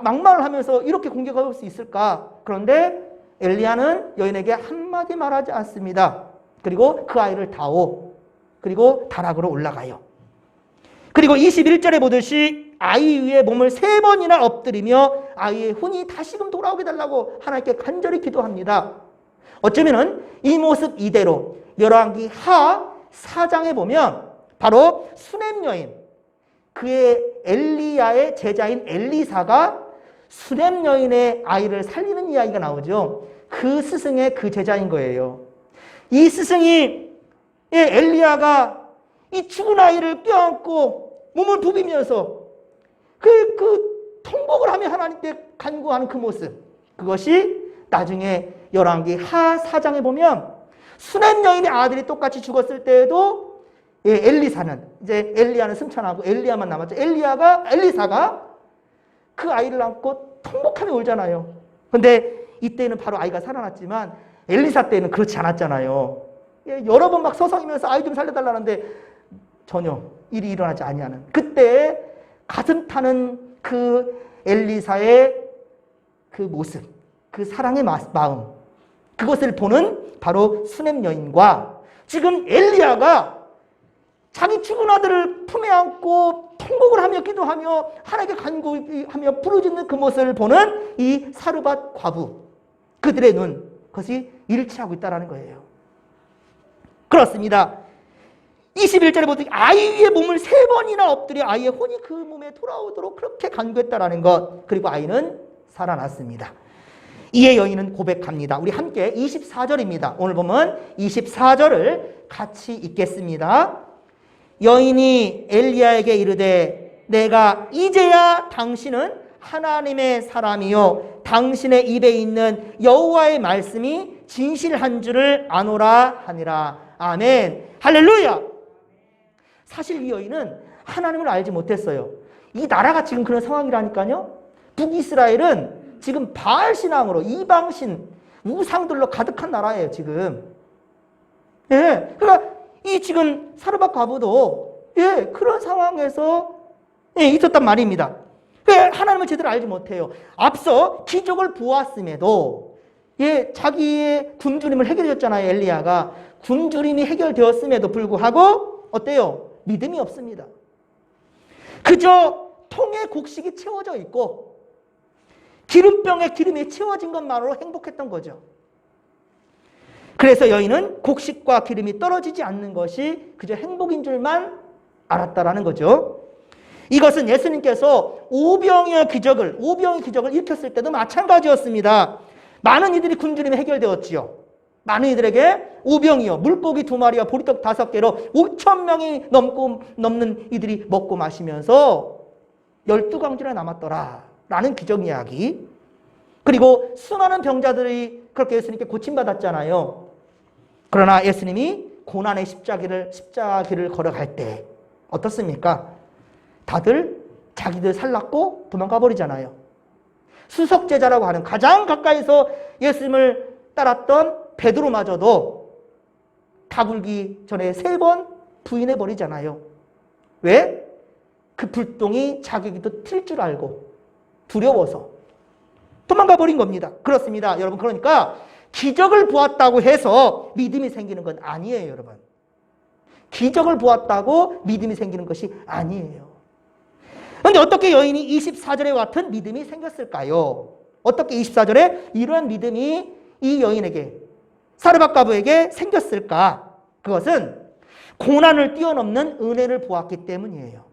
막말을 하면서 이렇게 공격할 수 있을까? 그런데 엘리야는 여인에게 한마디 말하지 않습니다. 그리고 그 아이를 다오. 그리고 다락으로 올라가요. 그리고 21절에 보듯이 아이 위에 몸을 3번이나 엎드리며 아이의 혼이 다시금 돌아오게 달라고 하나님께 간절히 기도합니다. 어쩌면은 이 모습 이대로 열왕기 하 4장에 보면 바로 수넴 여인, 그의 엘리야의 제자인 엘리사가 수넴 여인의 아이를 살리는 이야기가 나오죠. 그 스승의 그 제자인 거예요. 이 스승이 엘리야가 이 죽은 아이를 껴안고 몸을 부비면서 그 통곡을 하며 하나님께 간구하는 그 모습, 그것이 나중에 열왕기 하 4장에 보면 수넴 여인의 아들이 똑같이 죽었을 때에도 엘리사는 이제 엘리야는 승천하고 엘리야만 남았죠. 엘리사가 그 아이를 안고 통곡하며 울잖아요. 근데 이때는 바로 아이가 살아났지만 엘리사 때는 그렇지 않았잖아요. 여러 번 막 서성이면서 아이 좀 살려달라는데 전혀 일이 일어나지 아니하는 그때 가슴 타는 그 엘리사의 그 모습, 그 사랑의 마음, 그것을 보는 바로 수넴 여인과 지금 엘리야가 자기 죽은 아들을 품에 안고 통곡을 하며 기도하며 하나님께 간구하며 부르짖는 그 모습을 보는 이 사르밧 과부, 그들의 눈, 그것이 일치하고 있다는 거예요. 그렇습니다. 21절에 보더니 아이 위에 몸을 3번이나 엎드려 아이의 혼이 그 몸에 돌아오도록 그렇게 간구했다라는 것. 그리고 아이는 살아났습니다. 이에 여인은 고백합니다. 우리 함께 24절입니다. 오늘 보면 24절을 같이 읽겠습니다. 여인이 엘리야에게 이르되 내가 이제야 당신은 하나님의 사람이요 당신의 입에 있는 여호와의 말씀이 진실한 줄을 아노라 하니라. 아멘. 할렐루야. 사실 이 여인은 하나님을 알지 못했어요. 이 나라가 지금 그런 상황이라니까요. 북이스라엘은 지금 바알 신앙으로 이방신 우상들로 가득한 나라예요 지금. 예, 그러니까 이 지금 사르밧 과부도 그런 상황에서 있었단 말입니다. 하나님을 제대로 알지 못해요. 앞서 기적을 보았음에도 자기의 굶주림을 해결해줬잖아요. 엘리야가 굶주림이 해결되었음에도 불구하고 어때요? 믿음이 없습니다. 그저 통에 곡식이 채워져 있고 기름병에 기름이 채워진 것만으로 행복했던 거죠. 그래서 여인은 곡식과 기름이 떨어지지 않는 것이 그저 행복인 줄만 알았다라는 거죠. 이것은 예수님께서 오병이의 기적을 일으켰을 때도 마찬가지였습니다. 많은 이들이 굶주림이 해결되었지요. 많은 이들에게 오병이요 물고기 2마리와 보리떡 5개로 5,000명이 넘는 이들이 먹고 마시면서 12광주나 남았더라 라는 기적 이야기. 그리고 수많은 병자들이 그렇게 예수님께 고침받았잖아요. 그러나 예수님이 고난의 십자가길을 걸어갈 때 어떻습니까? 다들 자기들 살랐고 도망가 버리잖아요. 수석제자라고 하는 가장 가까이서 예수님을 따랐던 베드로마저도 다 굴기 전에 3번 부인해 버리잖아요. 왜? 그 불똥이 자기도 튈 줄 알고 두려워서 도망가 버린 겁니다. 그렇습니다. 여러분, 그러니까 기적을 보았다고 해서 믿음이 생기는 건 아니에요, 여러분. 기적을 보았다고 믿음이 생기는 것이 아니에요. 그런데 어떻게 여인이 24절에 같은 믿음이 생겼을까요? 어떻게 24절에 이러한 믿음이 이 여인에게, 사르밧 과부에게 생겼을까? 그것은 고난을 뛰어넘는 은혜를 보았기 때문이에요.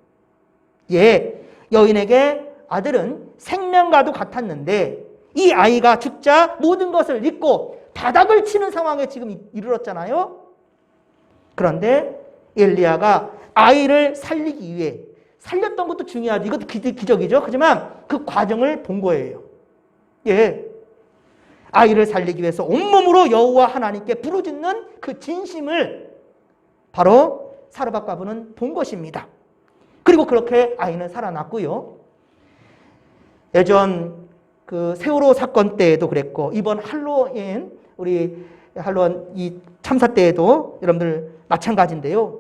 여인에게 아들은 생명과도 같았는데 이 아이가 죽자 모든 것을 잊고 바닥을 치는 상황에 지금 이르렀잖아요. 그런데 엘리야가 아이를 살리기 위해, 살렸던 것도 중요하죠. 이것도 기적이죠. 하지만 그 과정을 본 거예요. 아이를 살리기 위해서 온몸으로 여호와 하나님께 부르짖는 그 진심을 바로 사르밧 과부는 본 것입니다. 그리고 그렇게 아이는 살아났고요. 예전 그 세월호 사건 때에도 그랬고 이번 할로윈 이 참사 때에도 여러분들 마찬가지인데요.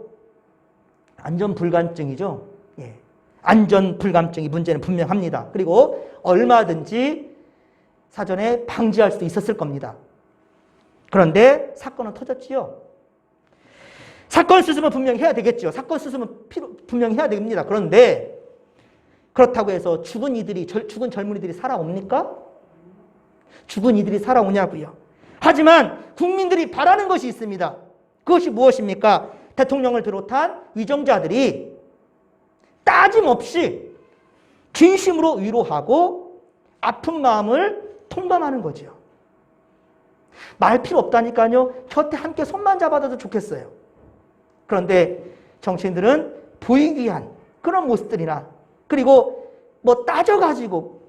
안전불감증이죠. 안전불감증이 문제는 분명합니다. 그리고 얼마든지 사전에 방지할 수도 있었을 겁니다. 그런데 사건은 터졌지요. 사건 수습은 분명히 해야 되겠죠. 사건 수습은 분명히 해야 됩니다. 그런데 그렇다고 해서 죽은 젊은이들이 살아옵니까? 죽은 이들이 살아오냐고요. 하지만 국민들이 바라는 것이 있습니다. 그것이 무엇입니까? 대통령을 비롯한 위정자들이 따짐없이 진심으로 위로하고 아픈 마음을 통감하는 거죠. 말 필요 없다니까요. 곁에 함께 손만 잡아도 좋겠어요. 그런데 정치인들은 보이기 위한 그런 모습들이나, 그리고 뭐 따져가지고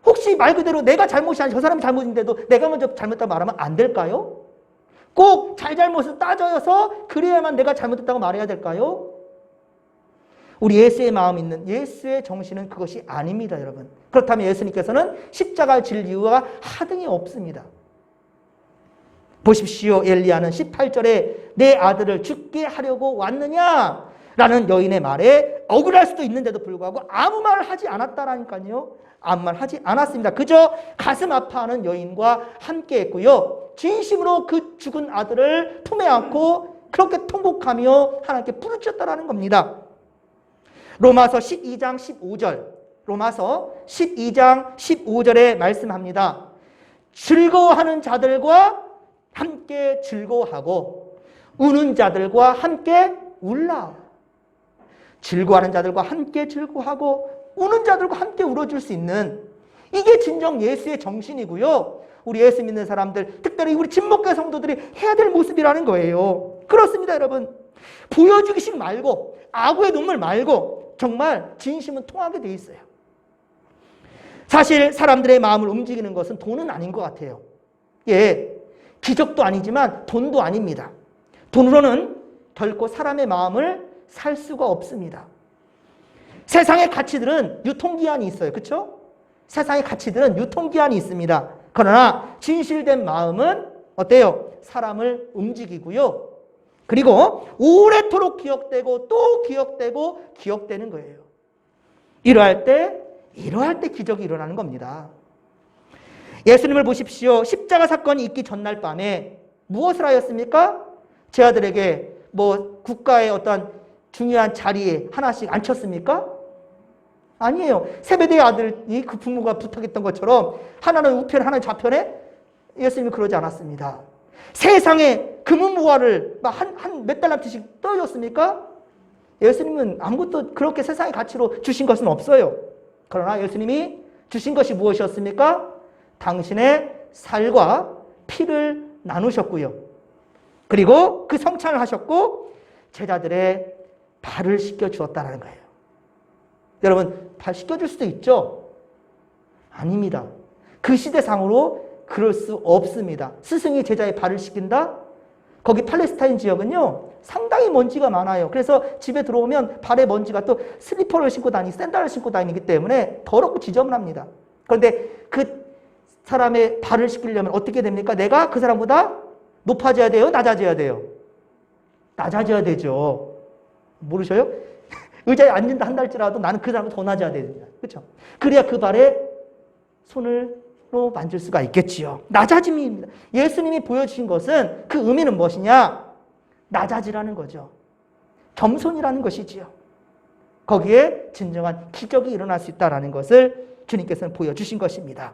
혹시 말 그대로 내가 잘못이 아니라 저 사람이 잘못인데도 내가 먼저 잘못했다고 말하면 안 될까요? 꼭 잘못을 따져서 그래야만 내가 잘못했다고 말해야 될까요? 우리 예수의 마음 있는 예수의 정신은 그것이 아닙니다, 여러분. 그렇다면 예수님께서는 십자가를 질 이유가 하등이 없습니다. 보십시오. 엘리야는 18절에 내 아들을 죽게 하려고 왔느냐? 라는 여인의 말에 억울할 수도 있는데도 불구하고 아무 말을 하지 않았다라니까요. 아무 말 하지 않았습니다. 그저 가슴 아파하는 여인과 함께 했고요. 진심으로 그 죽은 아들을 품에 안고 그렇게 통곡하며 하나님께 부르짖었다라는 겁니다. 로마서 12장 15절, 로마서 12장 15절에 말씀합니다. 즐거워하는 자들과 함께 즐거워하고 우는 자들과 함께 울라. 즐거워하는 자들과 함께 즐거워하고 우는 자들과 함께 울어줄 수 있는, 이게 진정 예수의 정신이고요. 우리 예수 믿는 사람들, 특별히 우리 진목교 성도들이 해야 될 모습이라는 거예요. 그렇습니다, 여러분. 보여주기식 말고, 악의 눈물 말고 정말 진심은 통하게 돼 있어요. 사실 사람들의 마음을 움직이는 것은 돈은 아닌 것 같아요. 예, 기적도 아니지만 돈도 아닙니다. 돈으로는 결코 사람의 마음을 살 수가 없습니다. 세상의 가치들은 유통기한이 있어요. 그렇죠? 세상의 가치들은 유통기한이 있습니다. 그러나 진실된 마음은 어때요? 사람을 움직이고요. 그리고 오래도록 기억되고 또 기억되고 기억되는 거예요. 이러할 때 기적이 일어나는 겁니다. 예수님을 보십시오. 십자가 사건이 있기 전날 밤에 무엇을 하였습니까? 제 아들에게 국가의 어떤 중요한 자리에 하나씩 앉혔습니까? 아니에요. 세베대의 아들이 그 부모가 부탁했던 것처럼 하나는 우편에 하나는 좌편에, 예수님이 그러지 않았습니다. 세상에 금은보화를 한 몇 달란트씩 떠줬습니까? 예수님은 아무것도 그렇게 세상의 가치로 주신 것은 없어요. 그러나 예수님이 주신 것이 무엇이었습니까? 당신의 살과 피를 나누셨고요. 그리고 그 성찬을 하셨고 제자들의 발을 씻겨주었다는 거예요. 여러분, 발 씻겨줄 수도 있죠? 아닙니다. 그 시대상으로 그럴 수 없습니다. 스승이 제자의 발을 씻긴다? 거기 팔레스타인 지역은요, 상당히 먼지가 많아요. 그래서 집에 들어오면 발에 먼지가, 또 슬리퍼를 신고 다니고 샌들을 신고 다니기 때문에 더럽고 지저분합니다. 그런데 그 사람의 발을 씻기려면 어떻게 됩니까? 내가 그 사람보다 높아져야 돼요? 낮아져야 돼요? 낮아져야 되죠. 모르셔요? 의자에 앉는다 한달지라도 나는 그 사람보다 더 낮아야 됩니다. 그렇죠? 그래야 그 발에 손으로 만질 수가 있겠지요. 낮아짐입니다. 예수님이 보여주신 것은 그 의미는 무엇이냐? 낮아지라는 거죠. 겸손이라는 것이지요. 거기에 진정한 기적이 일어날 수 있다는 것을 주님께서는 보여주신 것입니다.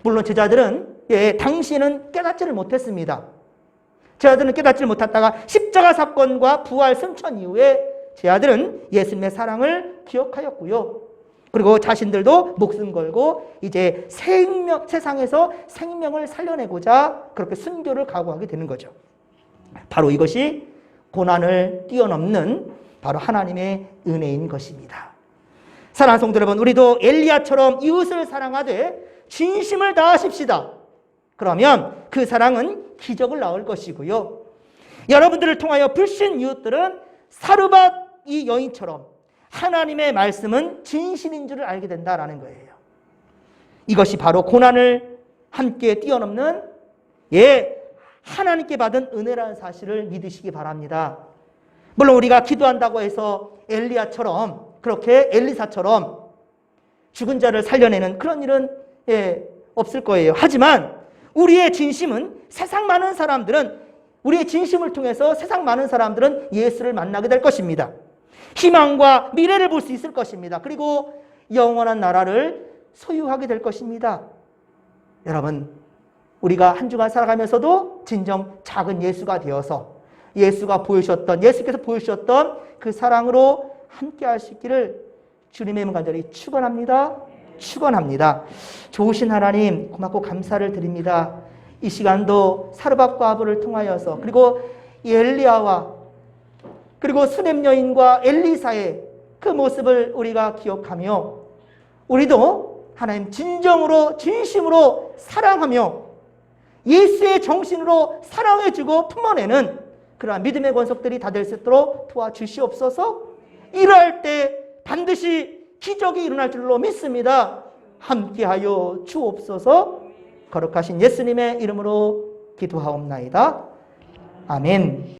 물론 제자들은 당시에는 깨닫지를 못했습니다. 제자들은 깨닫지를 못했다가 십자가 사건과 부활 승천 이후에 제자들은 예수님의 사랑을 기억하였고요. 그리고 자신들도 목숨 걸고 이제 세상에서 생명을 살려내고자 그렇게 순교를 각오하게 되는 거죠. 바로 이것이 고난을 뛰어넘는 바로 하나님의 은혜인 것입니다. 사랑하는 성도 여러분, 우리도 엘리야처럼 이웃을 사랑하되 진심을 다하십시다. 그러면 그 사랑은 기적을 낳을 것이고요. 여러분들을 통하여 불신 이웃들은 사르밧 이 여인처럼 하나님의 말씀은 진실인 줄을 알게 된다라는 거예요. 이것이 바로 고난을 함께 뛰어넘는 하나님께 받은 은혜라는 사실을 믿으시기 바랍니다. 물론 우리가 기도한다고 해서 엘리야처럼, 그렇게 엘리사처럼 죽은 자를 살려내는 그런 일은 없을 거예요. 하지만 우리의 진심은 우리의 진심을 통해서 세상 많은 사람들은 예수를 만나게 될 것입니다. 희망과 미래를 볼 수 있을 것입니다. 그리고 영원한 나라를 소유하게 될 것입니다. 여러분, 우리가 한 주간 살아가면서도 진정 작은 예수가 되어서 예수께서 보여주셨던 그 사랑으로 함께 할 수 있기를 주님의 이름 간절히 축원합니다. 좋으신 하나님, 고맙고 감사를 드립니다. 이 시간도 사르밧과 아브를 통하여서, 그리고 엘리야와 그리고 수넴 여인과 엘리사의 그 모습을 우리가 기억하며 우리도 하나님 진심으로 사랑하며 예수의 정신으로 사랑해주고 품어내는 그러한 믿음의 권속들이 다 될 수 있도록 도와주시옵소서. 이러할 때 반드시 기적이 일어날 줄로 믿습니다. 함께하여 주옵소서. 거룩하신 예수님의 이름으로 기도하옵나이다. 아멘.